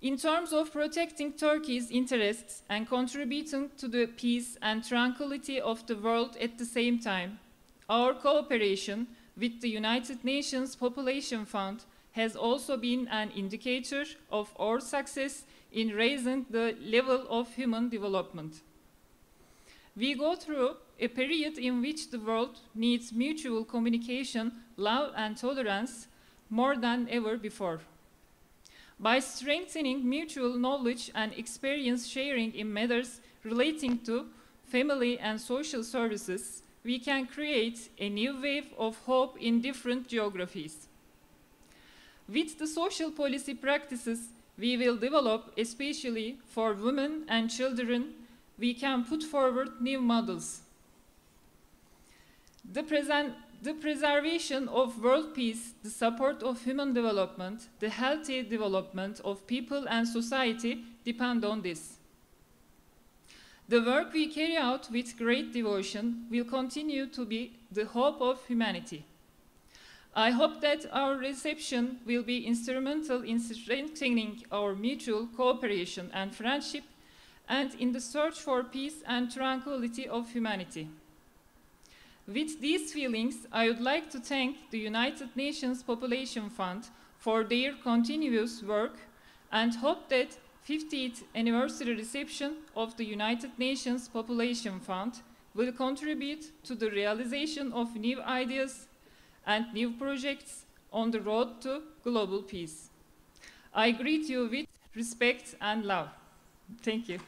In terms of protecting Turkey's interests and contributing to the peace and tranquility of the world at the same time, our cooperation with the United Nations Population Fund has also been an indicator of our success in raising the level of human development. We go through a period in which the world needs mutual communication, love, and tolerance more than ever before. By strengthening mutual knowledge and experience sharing in matters relating to family and social services, we can create a new wave of hope in different geographies. With the social policy practices we will develop, especially for women and children, we can put forward new models. The preservation of world peace, the support of human development, the healthy development of people and society depend on this. The work we carry out with great devotion will continue to be the hope of humanity. I hope that our reception will be instrumental in strengthening our mutual cooperation and friendship and in the search for peace and tranquility of humanity. With these feelings, I would like to thank the United Nations Population Fund for their continuous work and hope that 50th anniversary reception of the United Nations Population Fund will contribute to the realization of new ideas and new projects on the road to global peace. I greet you with respect and love. Thank you.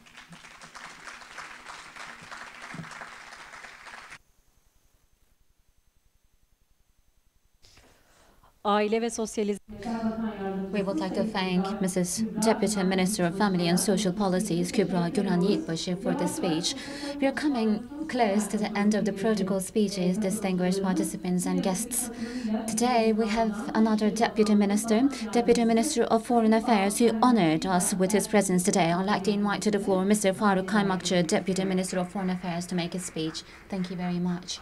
Aile ve Sosyalizm. We would like to thank Mrs. Deputy Minister of Family and Social Policies, Kübra Güran Yiğitbaşı, for this speech. We are coming close to the end of the protocol speeches, distinguished participants and guests. Today we have another Deputy Minister of Foreign Affairs, who honored us with his presence today. I'd like to invite to the floor Mr. Faro Kaimuki, Deputy Minister of Foreign Affairs, to make his speech. Thank you very much.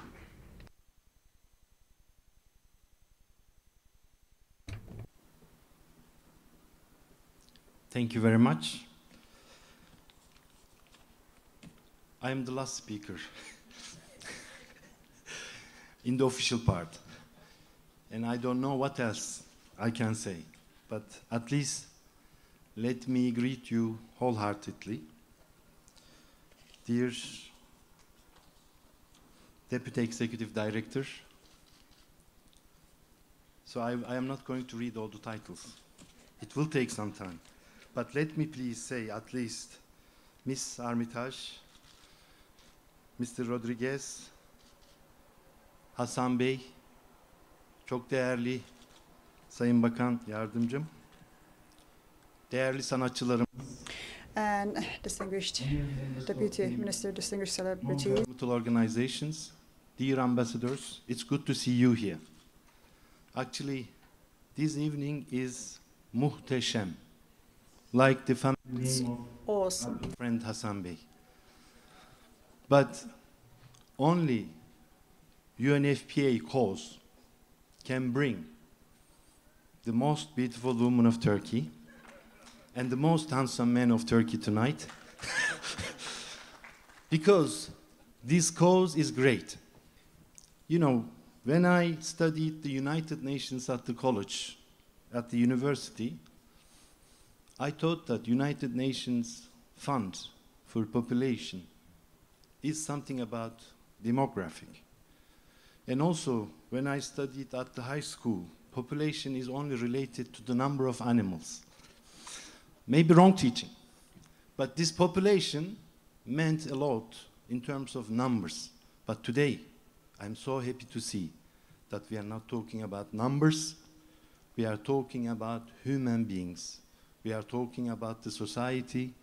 Thank you very much. I am the last speaker in the official part. And I don't know what else I can say. But at least let me greet you wholeheartedly. Dear Deputy Executive Director, so I am not going to read all the titles. It will take some time. But let me please say at least Ms. Armitage, Mr. Rodriguez, Hasan Bey, çok değerli Sayın Bakan Yardımcım, değerli sanatçılarım, and distinguished Deputy Minister, distinguished celebrities, organizations, dear ambassadors, it's good to see you here. Actually, this evening is muhteşem. Like the family awesome. Friend Hasan Bey. But only UNFPA cause can bring the most beautiful woman of Turkey and the most handsome man of Turkey tonight. Because this cause is great. You know, when I studied the United Nations at the college, at the university, I thought that United Nations Fund for Population is something about demographic. And also, when I studied at the high school, population is only related to the number of animals. Maybe wrong teaching. But this population meant a lot in terms of numbers. But today, I'm so happy to see that we are not talking about numbers, we are talking about human beings. We are talking about the society.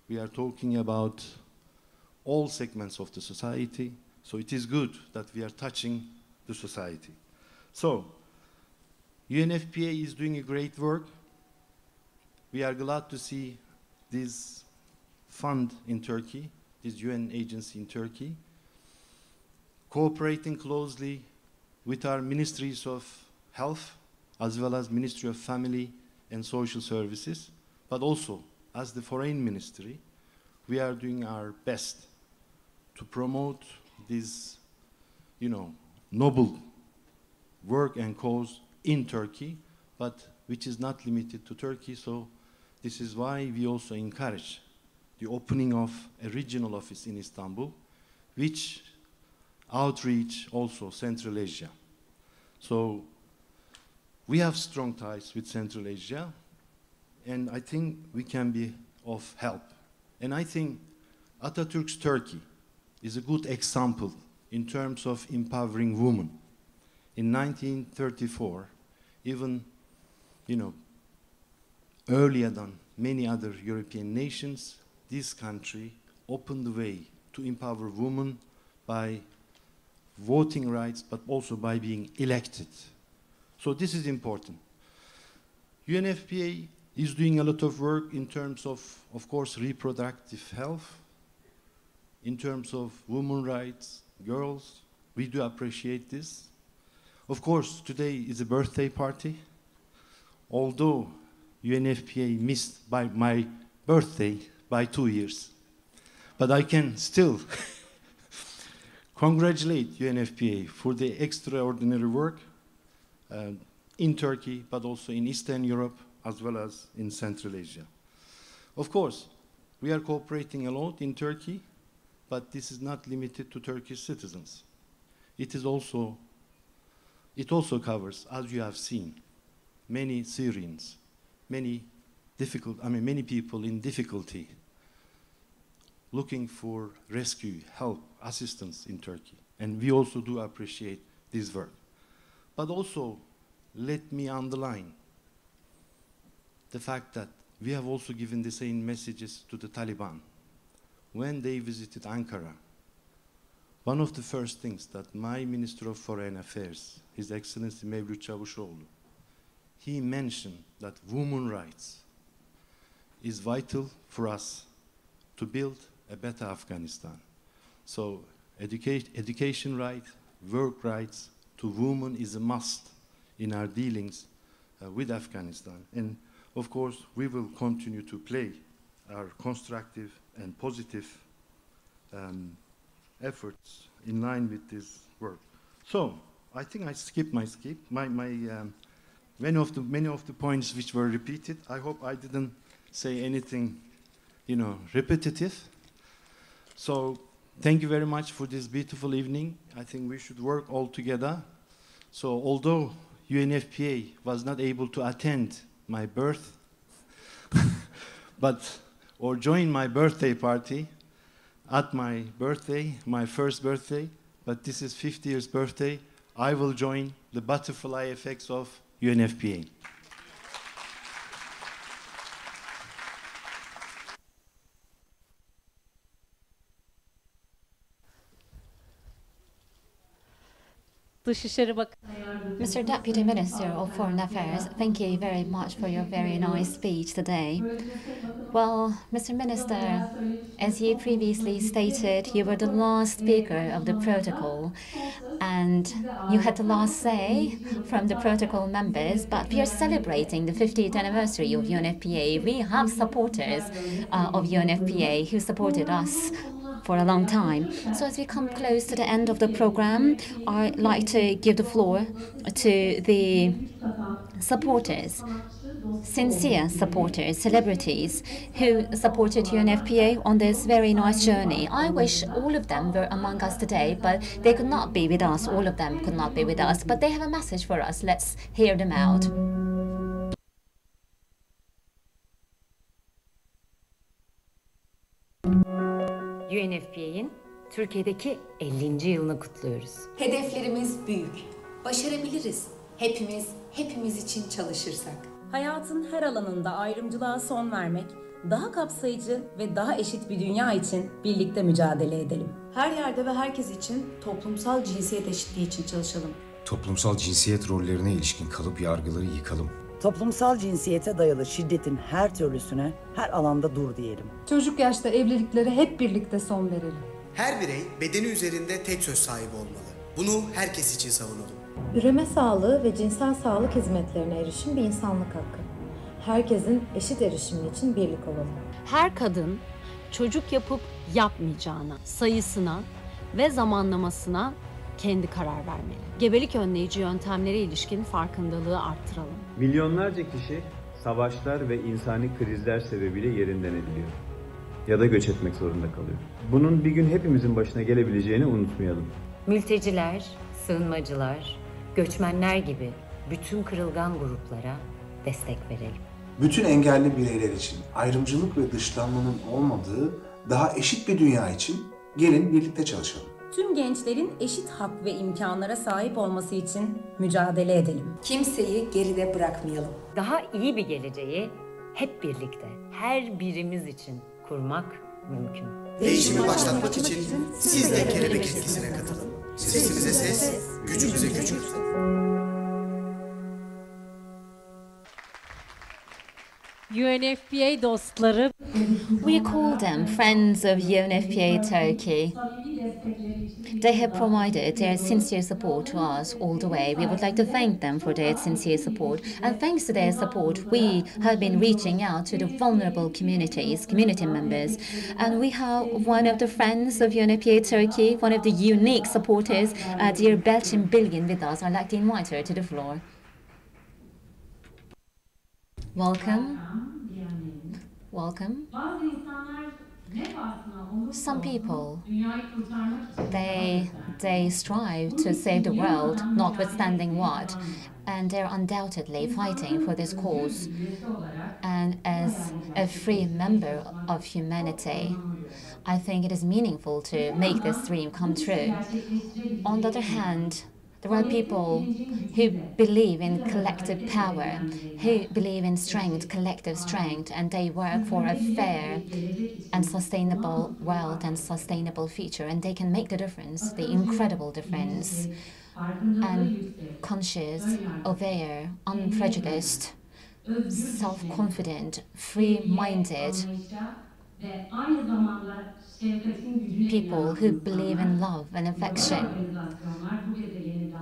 We are talking about all segments of the society. So it is good that we are touching the society. So, UNFPA is doing a great work. We are glad to see this fund in Turkey, this UN agency in Turkey, cooperating closely with our ministries of health, as well as Ministry of Family and Social Services, but also as the Foreign Ministry, we are doing our best to promote this, noble work and cause in Turkey, but which is not limited to Turkey. So this is why we also encourage the opening of a regional office in Istanbul, which outreach also Central Asia. So we have strong ties with Central Asia, and I think we can be of help. And I think Atatürk's Turkey is a good example in terms of empowering women. In 1934, even, earlier than many other European nations, this country opened the way to empower women by voting rights, but also by being elected. So this is important. UNFPA is doing a lot of work in terms of course, reproductive health, in terms of women's rights, girls. We do appreciate this. Of course, today is a birthday party. Although UNFPA missed by my birthday by 2 years. But I can still congratulate UNFPA for the extraordinary work in Turkey, but also in Eastern Europe, as well as in Central Asia. Of course, we are cooperating a lot in Turkey, but this is not limited to Turkish citizens. It also covers, as you have seen, many Syrians, many people in difficulty, looking for rescue, help, assistance in Turkey. And we also do appreciate this work. But also, let me underline the fact that we have also given the same messages to the Taliban. When they visited Ankara, one of the first things that my Minister of Foreign Affairs, His Excellency Mevlut Çavuşoğlu, he mentioned that women's rights is vital for us to build a better Afghanistan. So education rights, work rights to women is a must in our dealings with Afghanistan. And of course, we will continue to play our constructive and positive efforts in line with this work. So I think I skipped many of the points which were repeated. I hope I didn't say anything, repetitive. So thank you very much for this beautiful evening. I think we should work all together. So although UNFPA was not able to attend my birth, or join my birthday party at my birthday, my first birthday, but this is 50th birthday, I will join the butterfly effects of UNFPA. Mr. Deputy Minister of Foreign Affairs, thank you very much for your very nice speech today. Well, Mr. Minister, as you previously stated, you were the last speaker of the protocol, and you had the last say from the protocol members, but we are celebrating the 50th anniversary of UNFPA. We have supporters of UNFPA who supported us for a long time. So as we come close to the end of the program, I'd like to give the floor to the supporters, sincere supporters, celebrities who supported UNFPA on this very nice journey. I wish all of them were among us today, but they could not be with us. All of them could not be with us, but they have a message for us. Let's hear them out. UNFPA'nin Türkiye'deki 50. yılını kutluyoruz. Hedeflerimiz büyük. Başarabiliriz. Hepimiz için çalışırsak. Hayatın her alanında ayrımcılığa son vermek, daha kapsayıcı ve daha eşit bir dünya için birlikte mücadele edelim. Her yerde ve herkes için toplumsal cinsiyet eşitliği için çalışalım. Toplumsal cinsiyet rollerine ilişkin kalıp yargıları yıkalım. Toplumsal cinsiyete dayalı şiddetin her türlüsüne her alanda dur diyelim. Çocuk yaşta evliliklere hep birlikte son verelim. Her birey bedeni üzerinde tek söz sahibi olmalı. Bunu herkes için savunalım. Üreme sağlığı ve cinsel sağlık hizmetlerine erişim bir insanlık hakkı. Herkesin eşit erişimi için birlik olalım. Her kadın çocuk yapıp yapmayacağına, sayısına ve zamanlamasına kendi karar vermeli. Gebelik önleyici yöntemlere ilişkin farkındalığı arttıralım. Milyonlarca kişi savaşlar ve insani krizler sebebiyle yerinden ediliyor. Ya da göç etmek zorunda kalıyor. Bunun bir gün hepimizin başına gelebileceğini unutmayalım. Mülteciler, sığınmacılar, göçmenler gibi bütün kırılgan gruplara destek verelim. Bütün engelli bireyler için ayrımcılık ve dışlanmanın olmadığı daha eşit bir dünya için gelin birlikte çalışalım. Tüm gençlerin eşit hak ve imkanlara sahip olması için mücadele edelim. Kimseyi geride bırakmayalım. Daha iyi bir geleceği hep birlikte, her birimiz için kurmak mümkün. Değişimi başlatmak için siz de kelebek etkisine katılın. Sesimize ses, gücümüze güç. UNFPA dostları. We call them friends of UNFPA Turkey. They have provided their sincere support to us all the way. We would like to thank them for their sincere support. And thanks to their support, we have been reaching out to the vulnerable communities, community members. And we have one of the friends of UNFPA Turkey, one of the unique supporters, dear Belçin Bilgin, with us. I'd like to invite her to the floor. Welcome. Welcome. Some people, they strive to save the world, notwithstanding what, and they're undoubtedly fighting for this cause. And as a free member of humanity, I think it is meaningful to make this dream come true. On the other hand, there are people who believe in collective power, who believe in strength, collective strength, and they work for a fair and sustainable world and sustainable future, and they can make the difference, the incredible difference. And conscious, aware, unprejudiced, self-confident, free-minded people who believe in love and affection,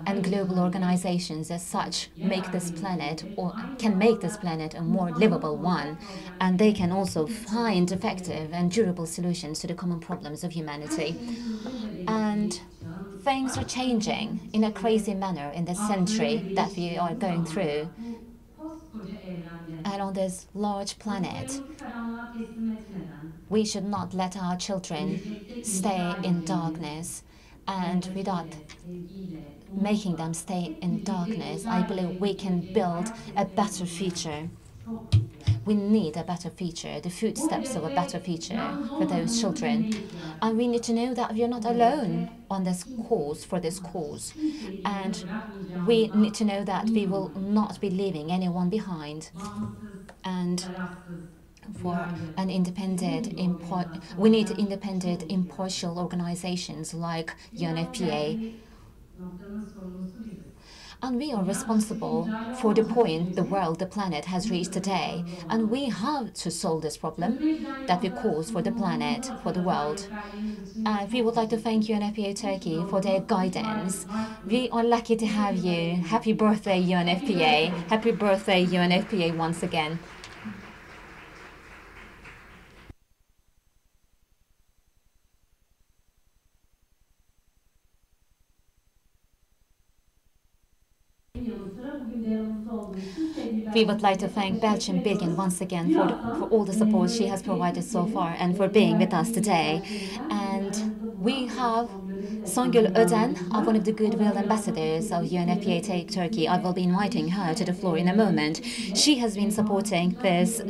and global organizations as such make this planet, or can make this planet, a more livable one, and they can also find effective and durable solutions to the common problems of humanity. And things are changing in a crazy manner in this century that we are going through. And on this large planet, we should not let our children stay in darkness. And without making them stay in darkness, I believe we can build a better future. We need a better future, the footsteps of a better future for those children. And we need to know that we are not alone on this cause, for this cause. And we need to know that we will not be leaving anyone behind. And for an independent, we need independent, impartial organizations like UNFPA. And we are responsible for the point the world, the planet has reached today. And we have to solve this problem that we cause for the planet, for the world. And we would like to thank UNFPA Turkey for their guidance. We are lucky to have you. Happy birthday, UNFPA. Happy birthday, UNFPA, once again. We would like to thank Belçin Bilgin once again for all the support she has provided so far and for being with us today. And we have Sanju Odan, one of the Goodwill ambassadors of UNFPA Turkey. I will be inviting her to the floor in a moment. She has been supporting this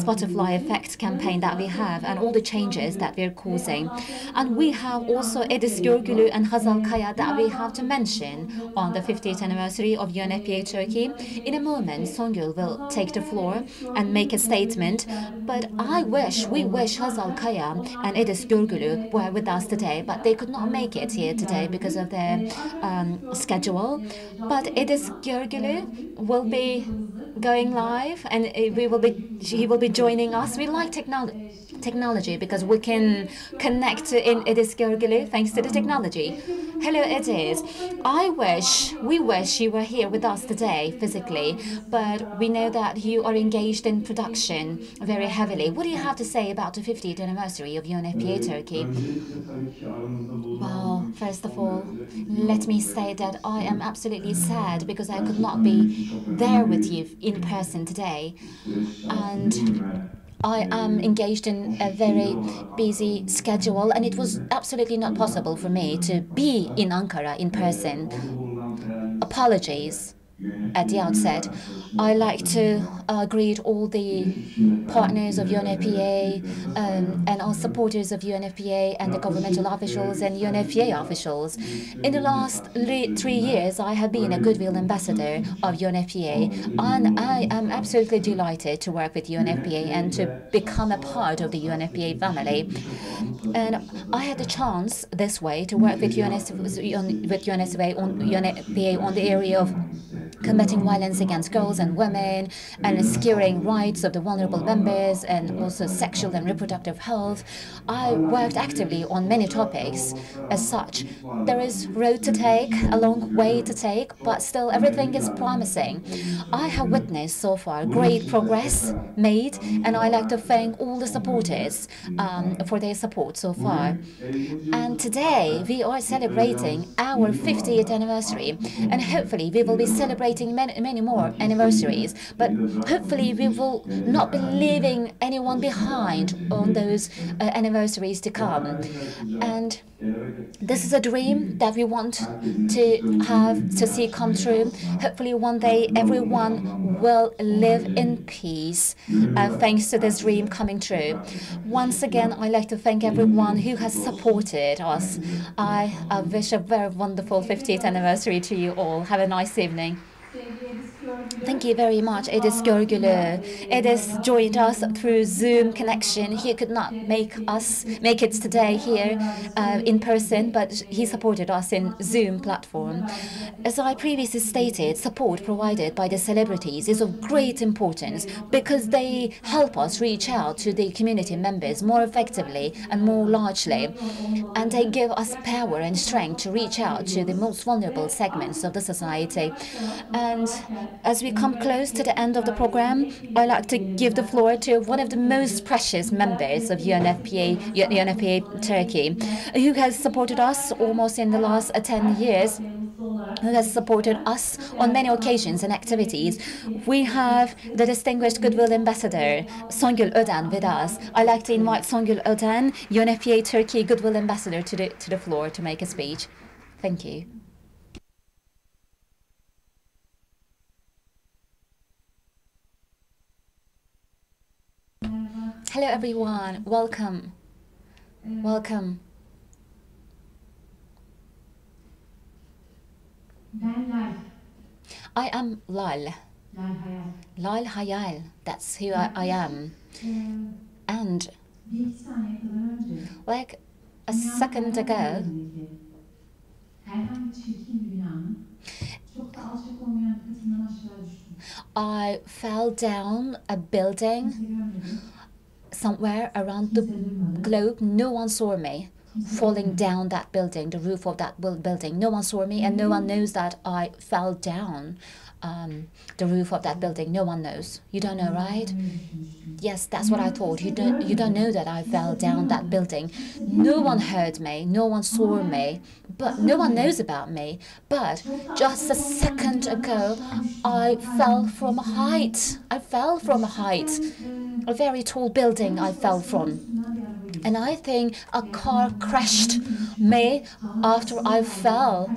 butterfly effect campaign that we have and all the changes that we're causing. And we have also Edis Görgülü and Hazal Kaya that we have to mention on the 50th anniversary of UNFPA Turkey. In a moment, Sanju will take the floor and make a statement. But we wish Hazal Kaya and Edis Görgülü were with us today, but they could not make it here today because of their schedule. But Edis Görgülü will be going live, and he will be joining us. We like technology because we can connect in Edis Görgülü thanks to the technology. Hello, Edis. We wish you were here with us today physically, but we know that you are engaged in production very heavily. What do you have to say about the 50th anniversary of UNFPA Turkey? Well, first of all, let me say that I am absolutely sad because I could not be there with you in person today. And I am engaged in a very busy schedule, and it was absolutely not possible for me to be in Ankara in person. Apologies at the outset. I like to greet all the partners of UNFPA and all supporters of UNFPA and the governmental officials and UNFPA officials. In the last 3 years, I have been a Goodwill ambassador of UNFPA, and I am absolutely delighted to work with UNFPA and to become a part of the UNFPA family. And I had the chance this way to work with UNFPA on the area of combating violence against girls and women and securing rights of the vulnerable members and also sexual and reproductive health. I worked actively on many topics. As such, there is road to take, a long way to take, but still everything is promising. I have witnessed so far great progress made, and I like to thank all the supporters for their support so far. And today we are celebrating our 50th anniversary, and hopefully we will be celebrating many more anniversaries, but hopefully we will not be leaving anyone behind on those anniversaries to come. And this is a dream that we want to see come true. Hopefully one day everyone will live in peace thanks to this dream coming true. Once again, I'd like to thank everyone who has supported us. I wish a very wonderful 50th anniversary to you all. Have a nice evening. Thank you very much, Edis Görgülü. Edis joined us through Zoom connection. He could not make it today here in person, but he supported us in Zoom platform. As I previously stated, support provided by the celebrities is of great importance because they help us reach out to the community members more effectively and more largely, and they give us power and strength to reach out to the most vulnerable segments of the society. And as we come close to the end of the program, I'd like to give the floor to one of the most precious members of UNFPA Turkey, who has supported us almost in the last 10 years, who has supported us on many occasions and activities. We have the distinguished Goodwill Ambassador, Sanju Odan, with us. I'd like to invite Sanju Odan, UNFPA Turkey Goodwill Ambassador, to the floor to make a speech. Thank you. Hello everyone, welcome. Welcome. I am Lal. Lal Hayal, that's who I am. And like a second ago, I fell down a building somewhere around the globe. No one saw me falling down that building, the roof of that building. No one saw me, and no one knows that I fell down the roof of that building. No one knows. You don't know, right? Yes, that's what I thought. You don't know that I fell down that building. No one heard me. No one saw me. But no one knows about me. But just a second ago, I fell from a height. I fell from a height. A very tall building I fell from. And I think a car crashed me after I fell.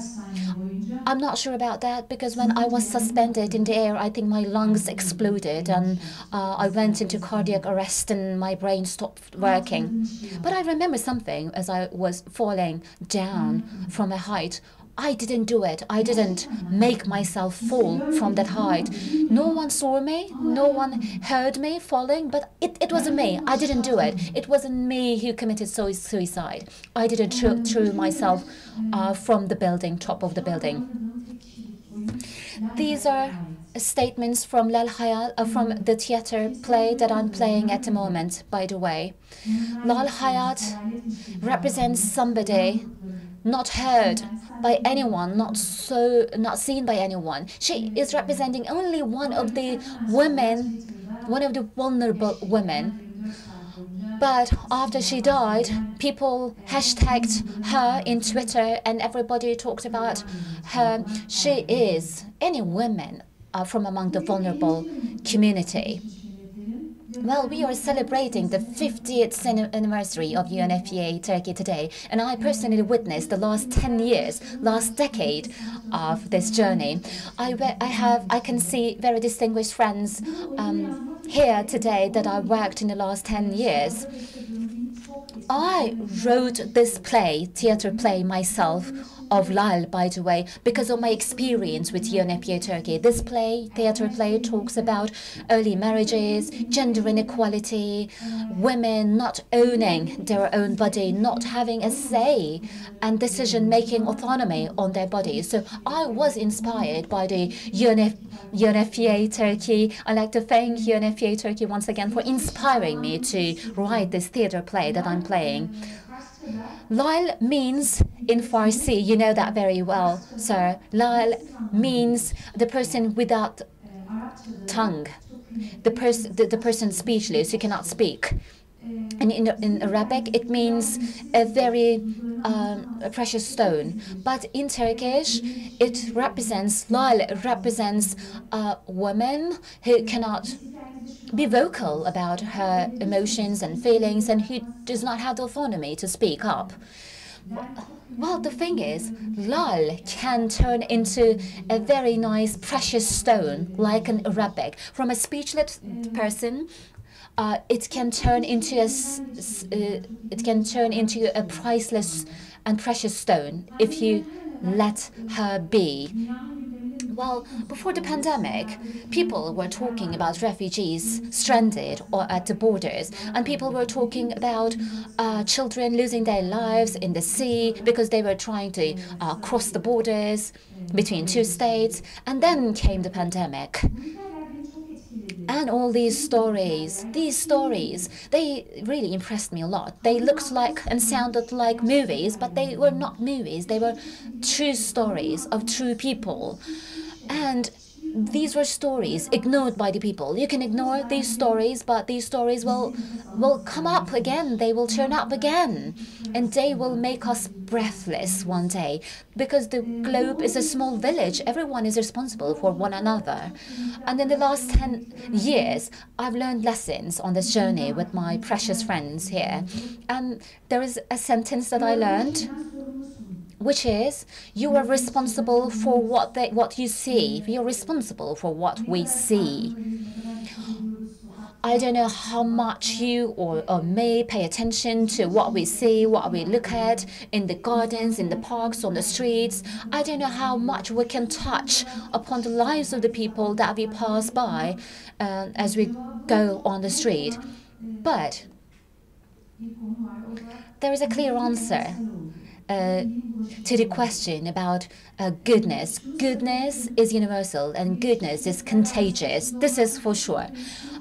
I'm not sure about that because when I was suspended in the air, I think my lungs exploded and I went into cardiac arrest and my brain stopped working. But I remember something as I was falling down from a height. I didn't do it. I didn't make myself fall from that height. No one saw me. No one heard me falling, but it wasn't me. I didn't do it. It wasn't me who committed suicide. I didn't throw myself from the building, top of the building. These are statements from Lal Hayat, from the theater play that I'm playing at the moment, by the way. Lal Hayat represents somebody not heard by anyone, not seen by anyone. She is representing only one of the women, one of the vulnerable women. But after she died, people hashtagged her in Twitter and everybody talked about her. She is any women from among the vulnerable community. Well, we are celebrating the 50th anniversary of UNFPA Turkey today, and I personally witnessed the last 10 years, last decade of this journey. I can see very distinguished friends here today that I worked in the last 10 years. I wrote this play, theater play myself, of Lal, by the way, because of my experience with UNFPA Turkey. This play, theater play, talks about early marriages, gender inequality, women not owning their own body, not having a say and decision-making autonomy on their bodies. So I was inspired by the UNFPA Turkey. I'd like to thank UNFPA Turkey once again for inspiring me to write this theater play that I'm playing. Lal means in Farsi, you know that very well, sir. Lal means the person without tongue, the person speechless, who cannot speak. And in Arabic, it means a very precious stone. But in Turkish, it represents, Lal represents a woman who cannot be vocal about her emotions and feelings and who does not have the autonomy to speak up. Well, the thing is, Lal can turn into a very nice precious stone, like an Arabic. From a speechless person, it can turn into a priceless and precious stone if you let her be. Well, before the pandemic, people were talking about refugees stranded or at the borders, and people were talking about children losing their lives in the sea because they were trying to cross the borders between two states. And then came the pandemic. And all these stories, they really impressed me a lot. They looked like and sounded like movies, but they were not movies. They were true stories of true people. And these were stories ignored by the people. You can ignore these stories, but these stories will come up again. They will turn up again. And they will make us breathless one day. Because the globe is a small village. Everyone is responsible for one another. And in the last 10 years, I've learned lessons on this journey with my precious friends here. And there is a sentence that I learned, which is, you are responsible for what you see. We are responsible for what we see. I don't know how much you or may pay attention to what we see, what we look at in the gardens, in the parks, on the streets. I don't know how much we can touch upon the lives of the people that we pass by as we go on the street. But there is a clear answer to the question about goodness. Goodness is universal and goodness is contagious. This is for sure.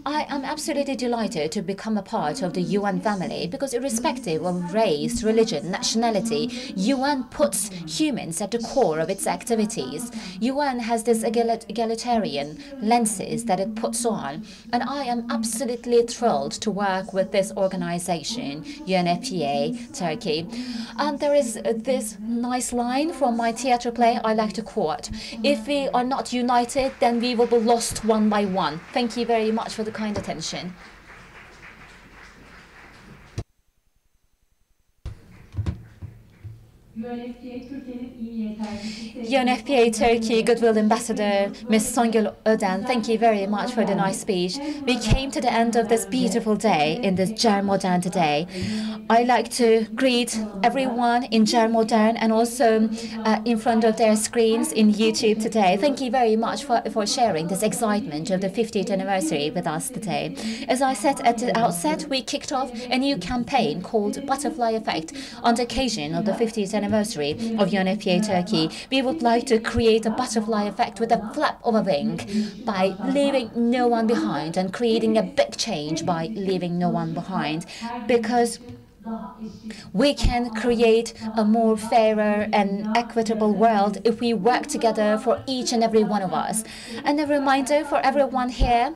I am absolutely delighted to become a part of the UN family because irrespective of race, religion, nationality, UN puts humans at the core of its activities. UN has this egalitarian lenses that it puts on, and I am absolutely thrilled to work with this organization, UNFPA Turkey. And there is this nice line from my theater play I like to quote. If we are not united, then we will be lost one by one. Thank you very much for the kind attention. UNFPA Turkey Goodwill Ambassador Ms. Sanju Odan, thank you very much for the nice speech. We came to the end of this beautiful day in this Cer Modern today. I'd like to greet everyone in Cer Modern and also in front of their screens in YouTube today. Thank you very much for sharing this excitement of the 50th anniversary with us today. As I said at the outset, we kicked off a new campaign called Butterfly Effect on the occasion of the 50th anniversary of UNFPA Turkey. We would like to create a butterfly effect with a flap of a wing by leaving no one behind and creating a big change by leaving no one behind, because we can create a more fairer and equitable world if we work together for each and every one of us. And a reminder for everyone here,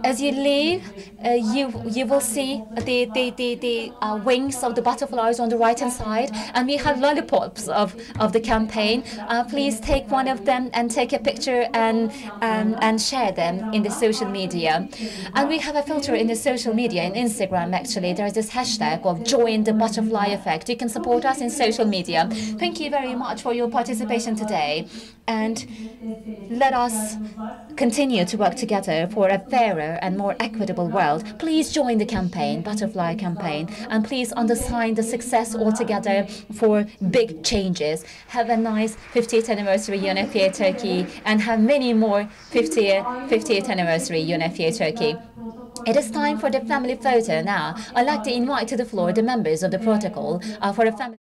as you leave, you will see the wings of the butterflies on the right hand side, and we have lollipops of the campaign. Please take one of them and take a picture and share them in the social media. And we have a filter in the social media, in Instagram actually. There's this hashtag of Join the Butterfly Effect. You can support us in social media. Thank you very much for your participation today, and let us continue to work together for a fairer and more equitable world. Please join the campaign, Butterfly Campaign, and please undersign the success altogether for big changes. Have a nice 50th anniversary UNFPA Turkey, and have many more 50th anniversary UNFPA Turkey. It is time for the family photo now. I'd like to invite to the floor the members of the protocol for a family